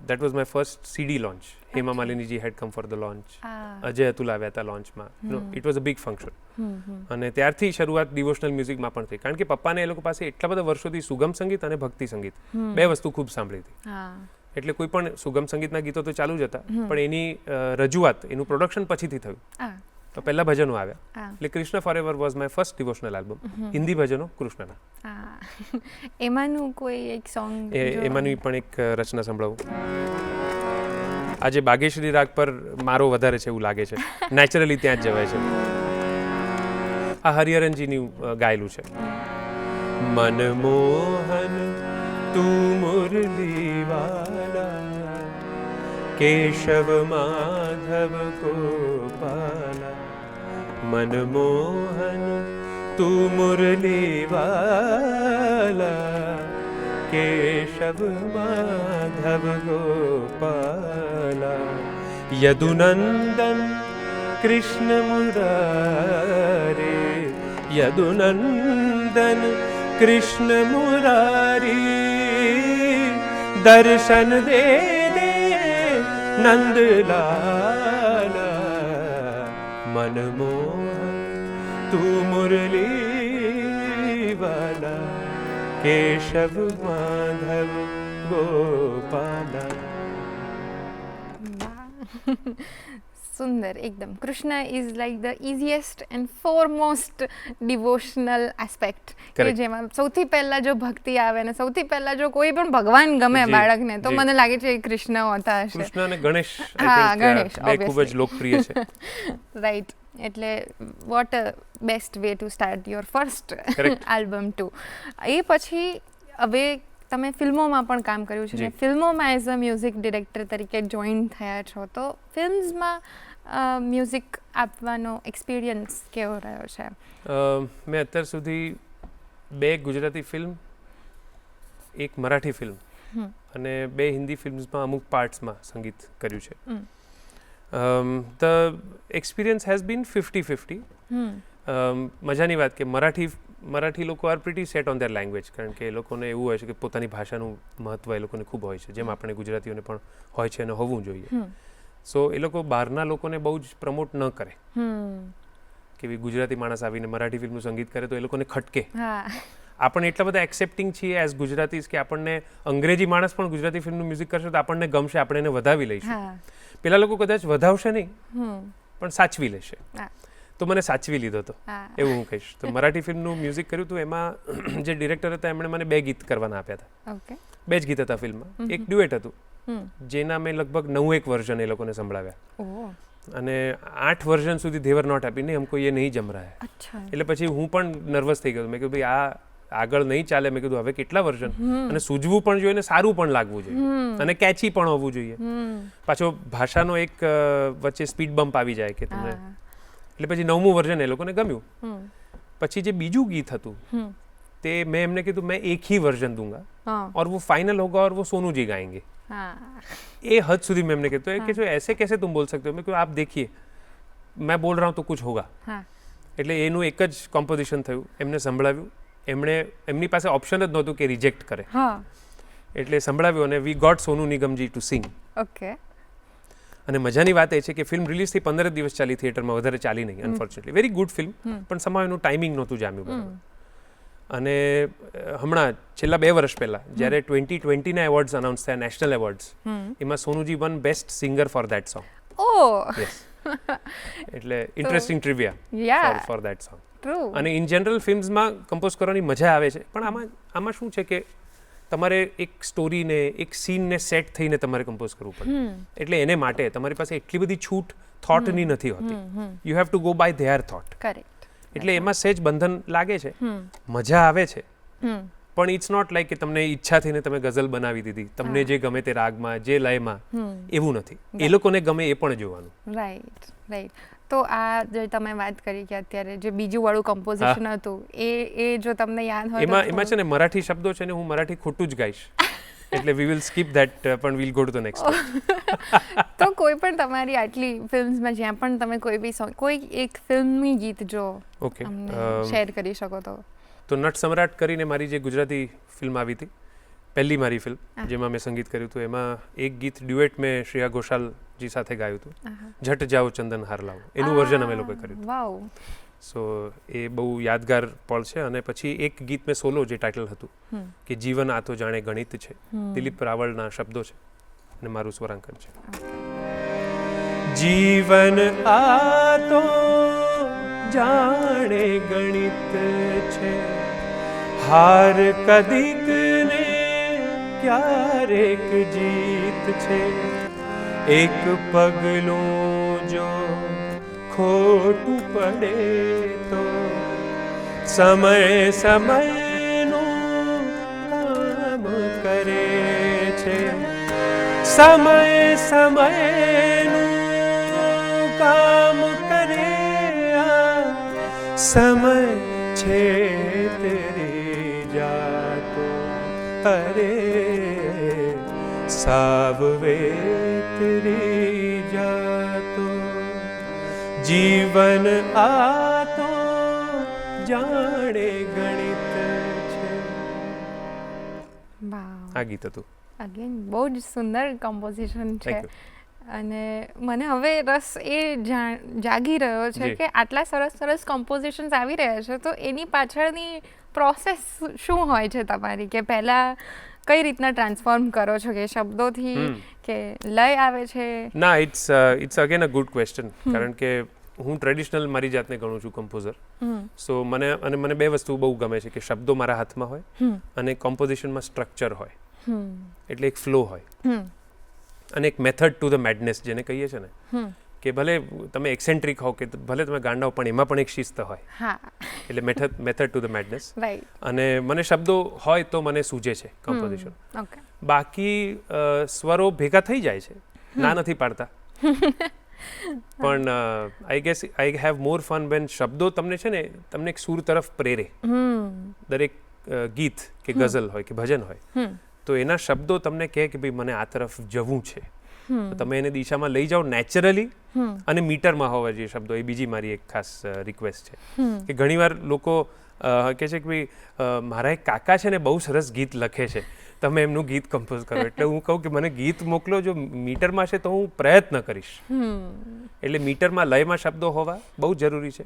that was my first CD launch. Hema માલિનીજી had come for the launch. Ajay Atul આવ્યા હતા લોન્ચમાં. It was a big function. અને ત્યારથી શરૂઆત ડિવોશનલ મ્યુઝિકમાં પણ થઈ, કારણ કે પપ્પાને એ લોકો પાસે એટલા બધા વર્ષોથી સુગમ સંગીત અને ભક્તિ સંગીત બે વસ્તુ ખૂબ સાંભળી હતી. એટલે કોઈ પણ સુગમ સંગીતના ગીતો તો ચાલુ જ હતા, પણ એની રજૂઆત, એનું પ્રોડક્શન પછીથી થયું. તો પહેલા ભજનો આવ્યા. એટલે Krishna forever was my first devotional album. Hindi ભજનો કૃષ્ણના. એમાંનું કોઈ એક સોંગ? એમાંની પણ એક રચના સંભળાવું. આજે બાગેશ્વરી રાગ પર મારો વધારે છે એવું લાગે છે. નેચરલી ત્યાં જ જવાય છે. આ હરિહરનજીનું ગાયેલું છે. મનમોહન તું મુરલી વાલા, કેશવ માધવ ગોપાલા. મનમોહન તું મુરલી વાલા, કેશવ માધવ ગોપાલા. યદુનંદન કૃષ્ણ મુરારે, યદુનંદન કૃષ્ણ મુરારી. દર્શન દે દે નંદલાલા. મનમોહન તું મુરલી વાલા, કેશવ માધવ ગોપાલા. સુંદર એકદમ. Krishna is like the easiest and foremost devotional aspect, કે જેમાં સૌથી પહેલા જો ભક્તિ આવે ને સૌથી પહેલા જો કોઈ પણ ભગવાન ગમે બાળકને, તો મને લાગે છે કૃષ્ણ હોતા હશે. કૃષ્ણ અને ગણેશ, હા, ગણેશ બે ખૂબ જ લોકપ્રિય છે. રાઈટ. એટલે what a best way to start your first album too. એ પછી હવે તમે ફિલ્મોમાં પણ કામ કર્યું છે, ફિલ્મોમાં એઝ અ મ્યુઝિક ડિરેક્ટર તરીકે જોઈન થયા છો, તો ફિલ્મ્સમાં મ્યુઝિક આપવાનો એક્સપિરિયન્સ કેવો રહ્યો છે? મેં અત્યાર સુધી 2 ગુજરાતી ફિલ્મ, 1 મરાઠી ફિલ્મ અને 2 હિન્દી ફિલ્મ્સમાં અમુક પાર્ટ્સમાં સંગીત કર્યું છે. The experience has been 50-50. મજાની વાત કે મરાઠી લોકો are pretty set on their language, કારણ કે એ લોકોને એવું હોય છે કે પોતાની ભાષાનું મહત્ત્વ એ લોકોને ખૂબ હોય છે, જેમ આપણે ગુજરાતીઓને પણ હોય છે અને હોવું જોઈએ. સો એ લોકો બહારના લોકોને બહુ જ પ્રમોટ ન કરે હમ કે ભાઈ ગુજરાતી માણસ આવીને મરાઠી ફિલ્મનું સંગીત કરે તો એ લોકોને ખટકે. હા આપણે એટલા બધા એક્સેપ્ટિંગ છીએ એઝ ગુજરાતીઝ કે આપણને અંગ્રેજી માણસ પણ ગુજરાતી ફિલ્મનું મ્યુઝિક કરશે તો આપણને ગમશે, આપણે એને વધાવી લઈશું. હા પેલા લોકો કદાચ વધાવશે નહીં હમ પણ સાચવી લેશે. હા તો મને સાચવી લીધો હતો હા એવું હું કહીશ. તો મરાઠી ફિલ્મનું મ્યુઝિક કર્યું હતું એમાં જે ડિરેક્ટર હતા એમણે મને 2 ગીત કરવાના આપ્યા હતા. ઓકે 2 જ ગીત હતા ફિલ્મમાં. એક ડ્યુએટ હતું હમ જેના મેં લગભગ 9 વર્ઝન એ લોકોને સંભળાવ્યા ઓહ અને 8 વર્ઝન સુધી દેવર નોટ હેપી નહીં હમકો એ નહીં જમ રહા હૈ. અચ્છા એટલે પછી હું પણ નર્વસ થઈ ગયો. મેં કીધું ભાઈ આ આગળ નહીં ચાલે. મેં કીધું હવે કેટલા વર્ઝન અને સૂઝવું પણ જોઈએ ને સારું પણ લાગવું જોઈએ અને કેચી પણ હોવું જોઈએ. પાછો ભાષાનો એક વચ્ચે સ્પીડ બમ્પ આવી જાય કે તમને એટલે પછી 9મું વર્ઝન એ લોકોને ગમ્યું. પછી જે બીજું ગીત હતું તે મેં એમને કીધું મેં એક ही वर्जन दूंगा और वो फाइनल होगा और वो सोनू जी गाएंगे. ये हद સુધી મેં એમને કીધું કે જો ऐसे कैसे तुम बोल सकते हो. મેં કીધું आप देखिए मैं बोल रहा हूँ तो कुछ होगा. એટલે એનું એક જ કોમ્પોઝિશન થયું. એમને સંભળાવ્યું. એમની પાસે ઓપ્શન જ નહોતું કે રિજેક્ટ કરે. એટલે સંભળાવ્યું અને વી ગોટ સોનુ નિગમજી ટુ સિંગ. ઓકે અને મજાની વાત એ છે કે ફિલ્મ રિલીઝ થઈ 15 દિવસ ચાલી થિયેટરમાં, વધારે ચાલી નહીં અનફોર્ચ્યુનેટલી. વેરી ગુડ ફિલ્મ પણ સમાવ એનું ટાઈમિંગ નહોતું જામ્યું બરાબર. અને હમણાં છેલ્લા 2 વર્ષ પહેલા જ્યારે 2020ના એવોર્ડ્સ અનાઉન્સ થયા, નેશનલ એવોર્ડ્સ, એમાં સોનુજી won best singer for that song. Yes એટલે interesting trivia for that song. અને ઇન જનરલ ફિલ્મ્સમાં કમ્પોઝ કરવાની મજા આવે છે પણ આમાં શું છે કે તમારે એક સ્ટોરીને એક સીનને સેટ થઈને તમારે કમ્પોઝ કરવું પડે. એટલે એને માટે તમારી પાસે એટલી બધી છૂટ થોટની નથી હોતી. You have to go by their thought. Correct. એટલે એમાં સહેજ બંધન લાગે છે, મજા આવે છે પણ ઇટ્સ નોટ લાઈક કે તમને ઈચ્છા થઈને તમે ગઝલ બનાવી દીધી, તમને જે ગમે તે રાગમાં જે લયમાં, એવું નથી. એ લોકોને ગમે એ પણ જોવાનું. Right right. તો આ જે તમે વાત કરી કે અત્યારે જે બીજું વાળું કમ્પોઝિશન હતું એ જો તમને યાદ હોય એમાં છે ને મરાઠી શબ્દો છે ને હું મરાઠી ખોટું જ ગાઈશ એટલે વી વિલ સ્કીપ ધેટ પણ we'll go to the next. તો કોઈ પણ તમારી આટલી ફિલ્મ્સમાં જ્યાં પણ તમે કોઈ બી સોંગ, કોઈ એક ફિલ્મની ગીત જો ઓકે શેર કરી શકો તો નટ સમ્રાટ કરીને મારી જે ગુજરાતી ફિલ્મ આવી હતી, પહેલી મારી ફિલ્મ જેમાં મેં સંગીત કર્યું હતું, એમાં એક ગીત ડ્યુએટ મેં શ્રેયા ઘોષાલજી સાથે ગાયું હતું, ઝટ જાઓ ચંદન હાર લાવો. એનું વર્ઝન અમે લોકોએ કર્યું હતું. વાવ. સો એ બહુ યાદગાર પળ છે. અને પછી એક ગીત મેં સોલો જે ટાઇટલ હતું કે જીવન આ તો જાણે ગણિત છે, દિલીપ રાવળના શબ્દો છે અને મારું સ્વરાંકન છે. જીવન આ તો જાણે ગણિત છે, હાર કદીક ને ક્યારેક જીત છે, એક પગલું જો ખોટું પડે તો સમય સમયનું કામ કરે છે, સમય સમયનું કામ કરે, સમય છે તેરી જાતો અરે સાવવે તેરી જાતો, જીવન આ તો જાણે ગણિત છે. આ ગીત હતું. અગેન બહુ જ સુંદર કમ્પોઝિશન છે. અને મને હવે રસ એ જાગી રહ્યો છે કે આટલા સરસ સરસ કમ્પોઝિશન્સ આવી રહ્યા છે તો એની પાછળની પ્રોસેસ શું હોય છે તમારી, કે પહેલાં કઈ રીતના ટ્રાન્સફોર્મ કરો છો કે શબ્દોથી કે લય આવે છે? ના, it's again a good question. કારણ કે હું ટ્રેડિશનલ મારી જાતને ગણું છું કમ્પોઝર. સો મને 2 વસ્તુ બહુ ગમે છે કે શબ્દો મારા હાથમાં હોય અને કોમ્પોઝિશનમાં સ્ટ્રક્ચર હોય, એટલે એક ફ્લો હોય અને એક મેથડ ટુ ધ મેડનેસ જેને કહીએ છીએ ને, કે ભલે તમે એક્સેન્ટ્રિક હો કે ભલે તમે ગાંડા હો પણ એમાં પણ એક શિસ્ત હોય, એટલે મેથડ ટુ ધ મેડનેસ. અને મને શબ્દો હોય તો મને સૂજે છે કમ્પોઝિશન. બાકી સ્વરો ભેગા થઈ જાય છે, ના નથી પાડતા, પણ I guess I have more fun when શબ્દો તમને છે ને તમને એક સૂર તરફ પ્રેરે. દરેક ગીત કે ગઝલ હોય કે ભજન હોય તો એના શબ્દો તમને કહે કે ભાઈ મને આ તરફ જવું છે, તો તમે એને દિશામાં લઈ જાઓ નેચરલી અને મીટરમાં હોવા જોઈએ શબ્દો. એ બીજી મારી એક ખાસ રિક્વેસ્ટ છે કે ઘણીવાર લોકો કહે છે કે ભાઈ મારા એક કાકા છે ને બહુ સરસ ગીત લખે છે, તમે એમનું ગીત કમ્પોઝ કરો. એટલે હું કહું કે મને ગીત મોકલો, જો મીટરમાં છે તો હું પ્રયત્ન કરીશ. એટલે મીટરમાં લયમાં શબ્દો હોવા બહુ જરૂરી છે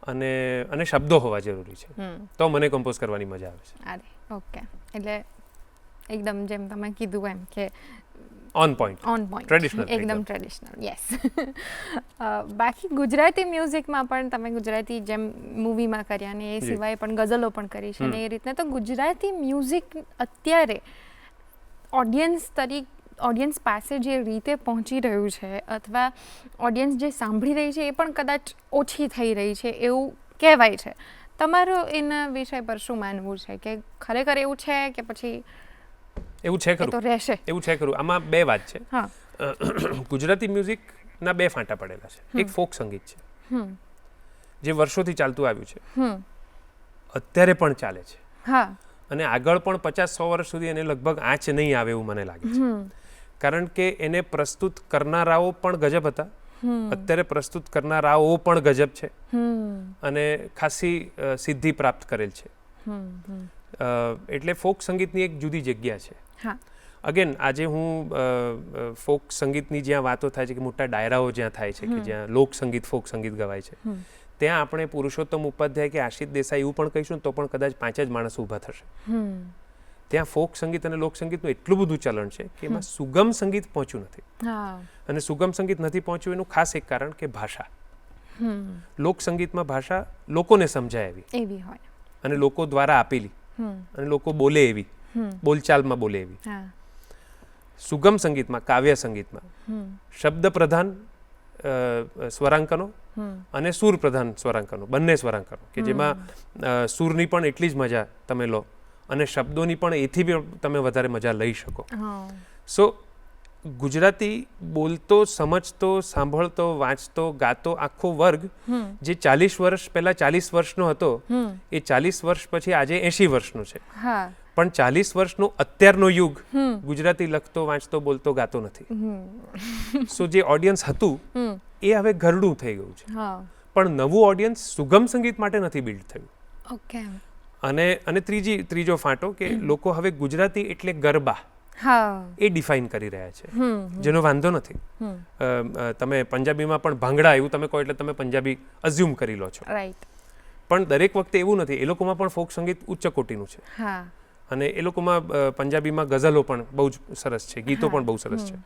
અને શબ્દો હોવા જરૂરી છે, તો મને કમ્પોઝ કરવાની મજા આવે છે. અરે ઓકે, એટલે એકદમ જેમ તમે કીધું એમ કે ઓન પોઈન્ટ, ટ્રેડિશનલ, એકદમ ટ્રેડિશનલ. યસ. બાકી ગુજરાતી મ્યુઝિકમાં પણ તમે ગુજરાતી જેમ મૂવીમાં કર્યા ને એ સિવાય પણ ગઝલો પણ કરી છે ને એ રીતના, તો ગુજરાતી મ્યુઝિક અત્યારે ઓડિયન્સ પાસે જે રીતે પહોંચી રહ્યું છે અથવા ઓડિયન્સ જે સાંભળી રહી છે એ પણ કદાચ ઓછી થઈ રહી છે એવું કહેવાય છે. તમારું એના વિષય પર શું માનવું છે, કે ખરેખર એવું છે કે પછી એવું છે ખરું? તો રહેશે. એવું છે ખરું. આમાં બે વાત છે. હા. ગુજરાતી મ્યુઝિકના બે ફાંટા પડેલા છે. એક ફોક સંગીત છે જે વર્ષોથી ચાલતું આવ્યું છે, અત્યારે પણ ચાલે છે, અને આગળ પણ 50-100 વર્ષ સુધી એને લગભગ આંચ નહીં આવે એવું મને લાગે છે. કારણ કે એને પ્રસ્તુત કરનારાઓ પણ ગજબ હતા, અત્યારે પ્રસ્તુત કરનારાઓ પણ ગજબ છે અને ખાસી સિદ્ધિ પ્રાપ્ત કરેલ છે. એટલે ફોક સંગીતની એક જુદી જગ્યા છે. અગેન આજે હું ફોક સંગીતની જ્યાં વાતો થાય છે, કે મોટા ડાયરાઓ જ્યાં થાય છે, કે જ્યાં લોક સંગીત ફોક સંગીત ગવાય છે, ત્યાં આપણે પુરુષોત્તમ ઉપાધ્યાય કે આશિષ દેસાઈ એવું પણ કહીશું તો પણ કદાચ 5 જ માણસ ઊભા થશે. ત્યાં ફોક સંગીત અને લોક સંગીતનું એટલું બધું ચલણ છે કે એમાં સુગમ સંગીત પહોંચ્યું નથી. અને સુગમ સંગીત નથી પહોંચ્યું એનું ખાસ એક કારણ કે ભાષા. લોક સંગીતમાં ભાષા લોકોને સમજાય એવી હોય અને લોકો દ્વારા આપેલી અને લોકો બોલે એવી, બોલચાલમાં બોલે એવી. સુગમ સંગીતમાં, કાવ્ય સંગીતમાં શબ્દ પ્રધાન સ્વરાંકનો અને સૂર પ્રધાન સ્વરાંકનો, બંને સ્વરાંકનો, કે જેમાં સૂરની પણ એટલી જ મજા તમે લો અને શબ્દોની પણ એથી બી તમે વધારે મજા લઈ શકો. સો ગુજરાતી બોલતો, સમજતો, સાંભળતો, વાંચતો, ગાતો આખો વર્ગ જે 40 વર્ષ પહેલા 40 વર્ષનો હતો એ 40 વર્ષ પછી આજે 80 વર્ષનો છે. પણ 40 વર્ષનો અત્યારનો યુગ ગુજરાતી લખતો, વાંચતો, બોલતો, ગાતો નથી. સો જે ઓડિયન્સ હતું એ હવે ઘરડું થઈ ગયું છે. પણ નવું ઓડિયન્સ સુગમ સંગીત માટે નથી બિલ્ડ થયું. અને ત્રીજો ફાંટો કે લોકો હવે ગુજરાતી એટલે ગરબા એ ડિફાઇન કરી રહ્યા છે, જેનો વાંધો નથી. તમે પંજાબીમાં પણ ભાંગડા એવું તમે કહો એટલે તમે પંજાબી અઝ્યુમ કરી લો છો, પણ દરેક વખતે એવું નથી. એ લોકોમાં પણ ફોક સંગીત ઉચ્ચ કોટીનું છે અને એ લોકોમાં પંજાબીમાં ગઝલો પણ બહુ જ સરસ છે, ગીતો પણ બહુ સરસ છે.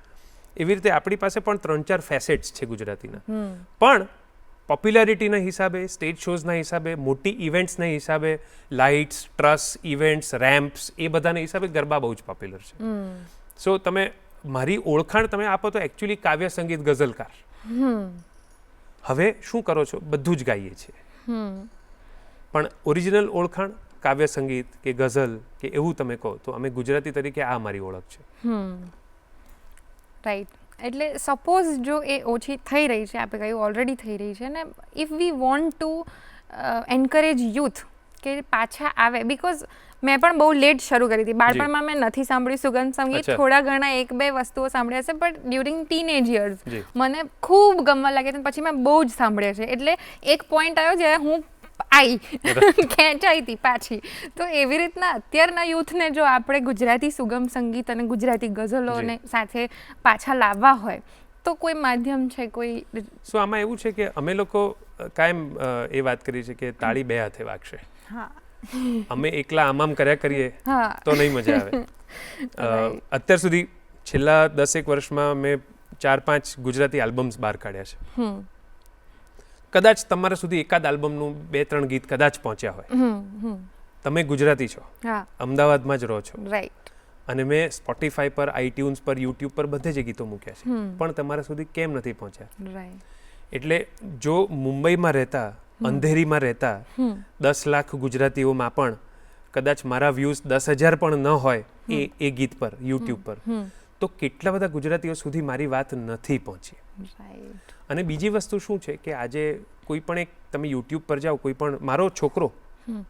એવી રીતે આપણી પાસે પણ 3-4 ફેસેટ્સ છે ગુજરાતીના. પણ પોપ્યુલારિટીના હિસાબે, સ્ટેજ શોઝના હિસાબે, મોટી ઇવેન્ટ્સના હિસાબે, લાઇટ્સ, ટ્રસ, ઇવેન્ટ્સ, રેમ્પ્સ, એ બધાના હિસાબે ગરબા બહુ જ પોપ્યુલર છે. સો તમે મારી ઓળખાણ તમે આપો તો એકચ્યુઅલી કાવ્ય સંગીત ગઝલકાર. હવે શું કરો છો? બધું જ ગાઈએ છીએ, પણ ઓરિજિનલ ઓળખાણ કાવ્ય સંગીત કે ગઝલ કે એવું તમે કહો તો અમે ગુજરાતી તરીકે આ મારી ઓળખ છે. રાઈટ. એટલે સપોઝ જો એ ઓછી થઈ રહી છે, આપણે કહ્યું ઓલરેડી થઈ રહી છે, ને if we want to encourage youth કે પાછા આવે, બીકોઝ મેં પણ બહુ લેટ શરૂ કરી હતી. બાળપણમાં મેં નથી સાંભળ્યું સુગમ સંગીત, થોડા ઘણા 1-2 વસ્તુઓ સાંભળ્યા છે, બટ ડ્યુરિંગ ટીનેજ યર્સ મને ખૂબ ગમવા લાગે છે, પછી મેં બહુ જ સાંભળ્યા છે. એટલે એક પોઈન્ટ આવ્યો જ્યારે હું ખેંચાઈ હતી પાછી. તો એવી રીતના અત્યારના યુથને જો આપણે ગુજરાતી સુગમ સંગીત અને ગુજરાતી ગઝલોને સાથે પાછા લાવવા હોય તો કોઈ માધ્યમ છે, કોઈ? સો આમાં એવું છે કે અમે લોકો કાયમ એ વાત કરી છે કે તાળી 2 હાથે વાગશે. અમે એકલા આમામ કર્યા કરીએ તો નહીં મજા આવે. અત્યાર સુધી છેલ્લા 10-1 વર્ષમાં મેં 4-5 ગુજરાતી આલ્બમ્સ બહાર કાઢ્યા છે. કદાચ તમારા સુધી એકાદ આલ્બમનું 2-3 ગીત કદાચ પહોંચ્યા હોય. તમે ગુજરાતી છો, અમદાવાદમાં જ રહો છો, અને મેં સ્પોટીફાઈ પર, આઈટ્યુન્સ પર, યુટ્યુબ પર બધે જ ગીતો મૂક્યા છે, પણ તમારા સુધી કેમ નથી પહોંચ્યા? એટલે જો મુંબઈમાં રહેતા, અંધેરીમાં રહેતા 10 લાખ ગુજરાતીઓમાં પણ કદાચ મારા વ્યૂઝ 10,000 પણ ન હોય એ ગીત પર, યુટ્યુબ પર, તો કેટલા બધા ગુજરાતીઓ સુધી મારી વાત નથી પહોંચી. અને બીજી વસ્તુ શું છે કે આજે કોઈ પણ એક તમે યુટ્યુબ પર જાઓ, કોઈ પણ મારો છોકરો,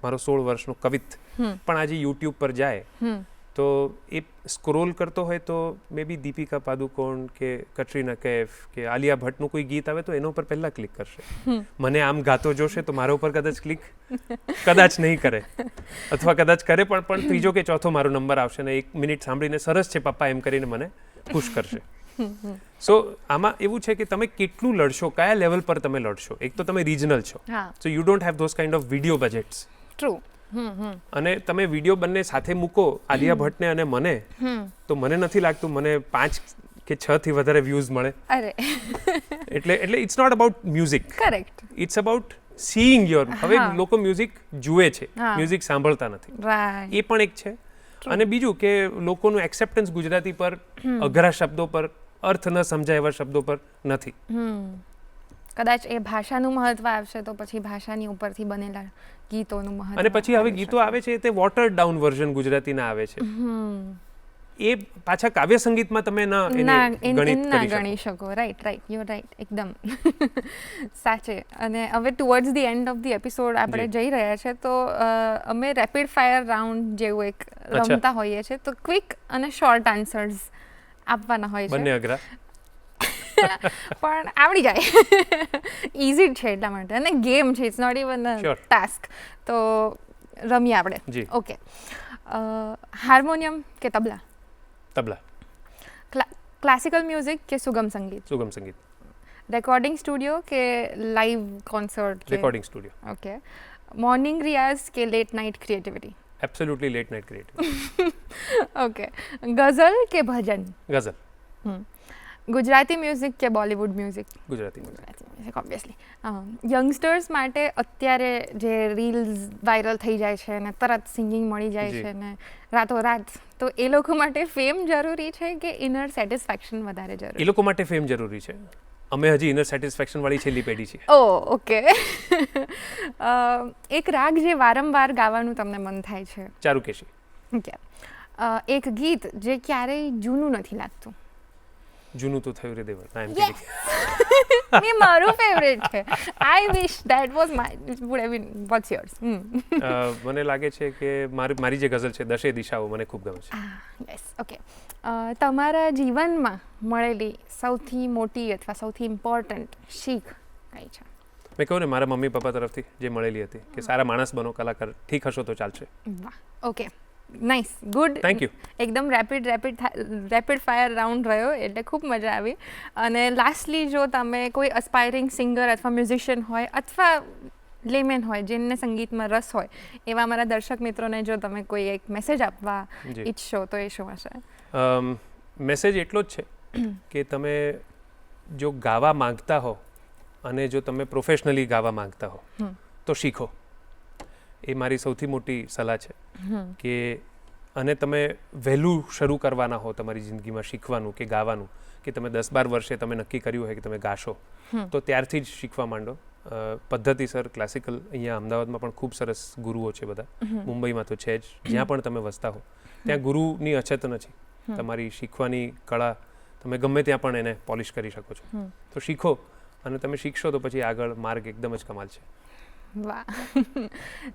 મારો 16 વર્ષનો કવિત પણ આજે યુટ્યુબ પર જાય તો એ સ્ક્રોલ કરતો હોય તો મે બી દીપિકા પાદુકોણ કે કટરીના કૈફ કે આલિયા ભટ્ટનું કોઈ ગીત આવે તો એના ઉપર પહેલાં ક્લિક કરશે. મને આમ ગાતો જોશે તો મારા ઉપર કદાચ ક્લિક કદાચ નહીં કરે, અથવા કદાચ કરે પણ ત્રીજો કે ચોથો મારો નંબર આવશે ને 1 મિનિટ સાંભળીને સરસ છે પપ્પા એમ કરીને મને ખુશ કરશે. સો આમાં એવું છે કે તમે કેટલું લડશો, કયા લેવલ પર તમે લડશો. એક તો તમે રિજનલ છો, so you don't have those kind of video budgets. True. અને તમે વિડીયો બંને સાથે મૂકો આલિયા ભટ્ટને અને મને, તો મને નથી લાગતું મને 5 કે 6 થી વધારે વ્યૂઝ મળે. અરે એટલે it's not about music, correct. It's about seeing your. હવે લોકો મ્યુઝિક જુએ છે, મ્યુઝિક સાંભળતા નથી, રાઈટ. એ પણ એક છે. અને બીજું કે લોકોનું એક્સેપ્ટન્સ ગુજરાતી પર અઘરા શબ્દો પર, અર્થ ન સમજાય એવા શબ્દો પર નથી. કદાચ એ ભાષાનું મહત્વ આવશે તો પછી ભાષાની ઉપરથી બનેલા ગીતોનું મહત્વ. અને પછી હવે ગીતો આવે છે તે વોટર ડાઉન વર્ઝન ગુજરાતીના આવે છે, એ પાછા કાવ્ય સંગીતમાં તમે ગણી શકો. રાઈટ, યુ રાઈટ, એકદમ સાચે. અને હવે towards the end of the episode આપણે જઈ રહ્યા છે, તો અમે રેપિડ ફાયર રાઉન્ડ જેવું એક રમતા હોઈએ છીએ. તો ક્વિક અને શોર્ટ આન્સર્સ આપવાના હોય છે. બંને અઘરા પણ આવડી જાય, ઇઝી છે એટલા માટે. અને ગેમ છે, it's not even a task. તો રમીએ આપણે. ઓકે. હાર્મોનિયમ કે તબલા? તબલા. ક્લાસિકલ મ્યુઝિક કે સુગમ સંગીત? સુગમ સંગીત. રેકોર્ડિંગ સ્ટુડિયો કે live concert? Recording studio. Okay. Morning રિયાઝ કે late night creativity? Absolutely late night creativity. Okay. ગઝલ કે ભજન? ગઝલ. ગુજરાતી મ્યુઝિક કે Bollywood music? Gujarati music obviously. Youngsters માટે અત્યારે જે રીલ્સ વાયરલ થઈ જાય છે ને તરત સિંગિંગ મળી જાય છે ને રાતોરાત, તો એ લોકો માટે ફેમ જરૂરી છે કે ઇનર સેટિસ્ફેક્શન વધારે જરૂરી? એ લોકો માટે ફેમ જરૂરી છે. અમે હજી ઇનર સેટિસ્ફેક્શન વાળી છેલ્લી પેઢી છે. ઓકે. એક રાગ જે વારંવાર ગાવાનું તમને મન થાય છે? ચારુકેશી. ઓકે. એક ગીત જે ક્યારેય જૂનું નથી લાગતું? જૂનું તો થયું રે દેવર. એ મારું ફેવરેટ છે. I wish that was my would have been. What's yours? મને લાગે છે કે મારી જે ગઝલ છે દશે દિશાઓ મને ખૂબ ગમે છે. યસ. ઓકે. તમારા જીવનમાં મળેલી સૌથી મોટી અથવા સૌથી ઇમ્પોર્ટન્ટ શીખ કઈ છે? મેં કહ્યું ને, મારા મમ્મી પપ્પા તરફથી જે મળેલી હતી કે સારા માણસ બનો, કલાકાર ઠીક હશો તો ચાલશે. વાહ. Okay, nice, good. Thank you. એકદમ રેપિડ ફાયર રાઉન્ડ રહ્યો એટલે ખૂબ મજા આવી. અને લાસ્ટલી, જો તમે કોઈ અસ્પાયરિંગ સિંગર અથવા મ્યુઝિશિયન હોય અથવા લેમેન હોય જેમને સંગીતમાં રસ હોય, એવા મારા દર્શક મિત્રોને જો તમે કોઈ એક મેસેજ આપવા ઈચ્છો તો એ શું હશે? મેસેજ એટલો જ છે કે તમે જો ગાવા માંગતા હો અને જો તમે પ્રોફેશનલી ગાવા માંગતા હો તો શીખો. એ મારી સૌથી મોટી સલાહ છે. કે અને તમે વહેલું શરૂ કરવાના હો તમારી જિંદગીમાં શીખવાનું કે ગાવાનું, કે તમે 10-12 વર્ષે તમે નક્કી કર્યું હોય કે તમે ગાશો, તો ત્યારથી જ શીખવા માંડો. પદ્ધતિસર ક્લાસિકલ અહીંયા અમદાવાદમાં પણ ખૂબ સરસ ગુરુઓ છે બધા, મુંબઈમાં તો છે જ. જ્યાં પણ તમે વસતા હો ત્યાં ગુરુની અછત નથી. તમારી શીખવાની કળા તમે ગમે ત્યાં પણ એને પોલિશ કરી શકો છો. તો શીખો, અને તમે શીખશો તો પછી આગળ માર્ગ એકદમ જ કમાલ છે. વાહ,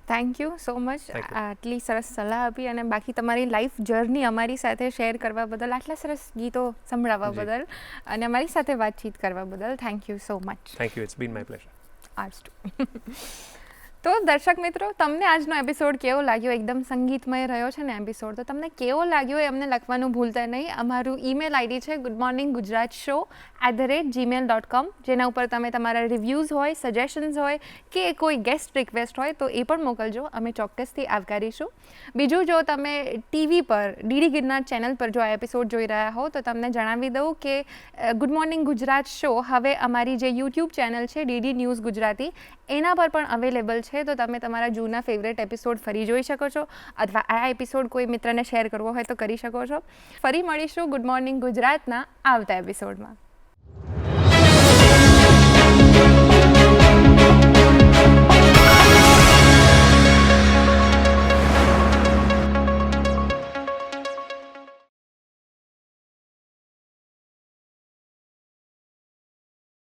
થેન્ક યુ સો મચ આટલી સરસ સલાહ આપી અને બાકી તમારી લાઈફ જર્ની અમારી સાથે શેર કરવા બદલ, આટલા સરસ ગીતો સંભળાવવા બદલ અને અમારી સાથે વાતચીત કરવા બદલ thank you so much. Thank you, it's been my pleasure. Arts too. તો દર્શક મિત્રો, તમને આજનો એપિસોડ કેવો લાગ્યો? એકદમ સંગીતમય રહ્યો છે ને એપિસોડ, તો તમને કેવો લાગ્યો એ અમને લખવાનું ભૂલતા નહીં. અમારું ઈમેલ આઈડી છે goodmorninggujratshow@gmail.com, જેના ઉપર તમે તમારા રિવ્યૂઝ હોય, સજેશન્સ હોય કે કોઈ ગેસ્ટ રિક્વેસ્ટ હોય તો એ પણ મોકલજો, અમે ચોક્કસથી આવકારીશું. બીજું, જો તમે ટીવી પર ડીડી ગિરનાર ચેનલ પર જો આ એપિસોડ જોઈ રહ્યા હો તો તમને જણાવી દઉં કે ગુડ મોર્નિંગ ગુજરાત શો હવે અમારી જે યુટ્યુબ ચેનલ છે ડીડી ન્યૂઝ ગુજરાતી, એના પર પણ અવેલેબલ છે. તો તમે તમારા જૂના ફેવરેટ એપિસોડ ફરી જોઈ શકો છો, અથવા આ એપિસોડ કોઈ મિત્રને શેર કરવો હોય તો કરી શકો છો. ફરી મળીશું ગુડ મોર્નિંગ ગુજરાતના આવતા એપિસોડમાં.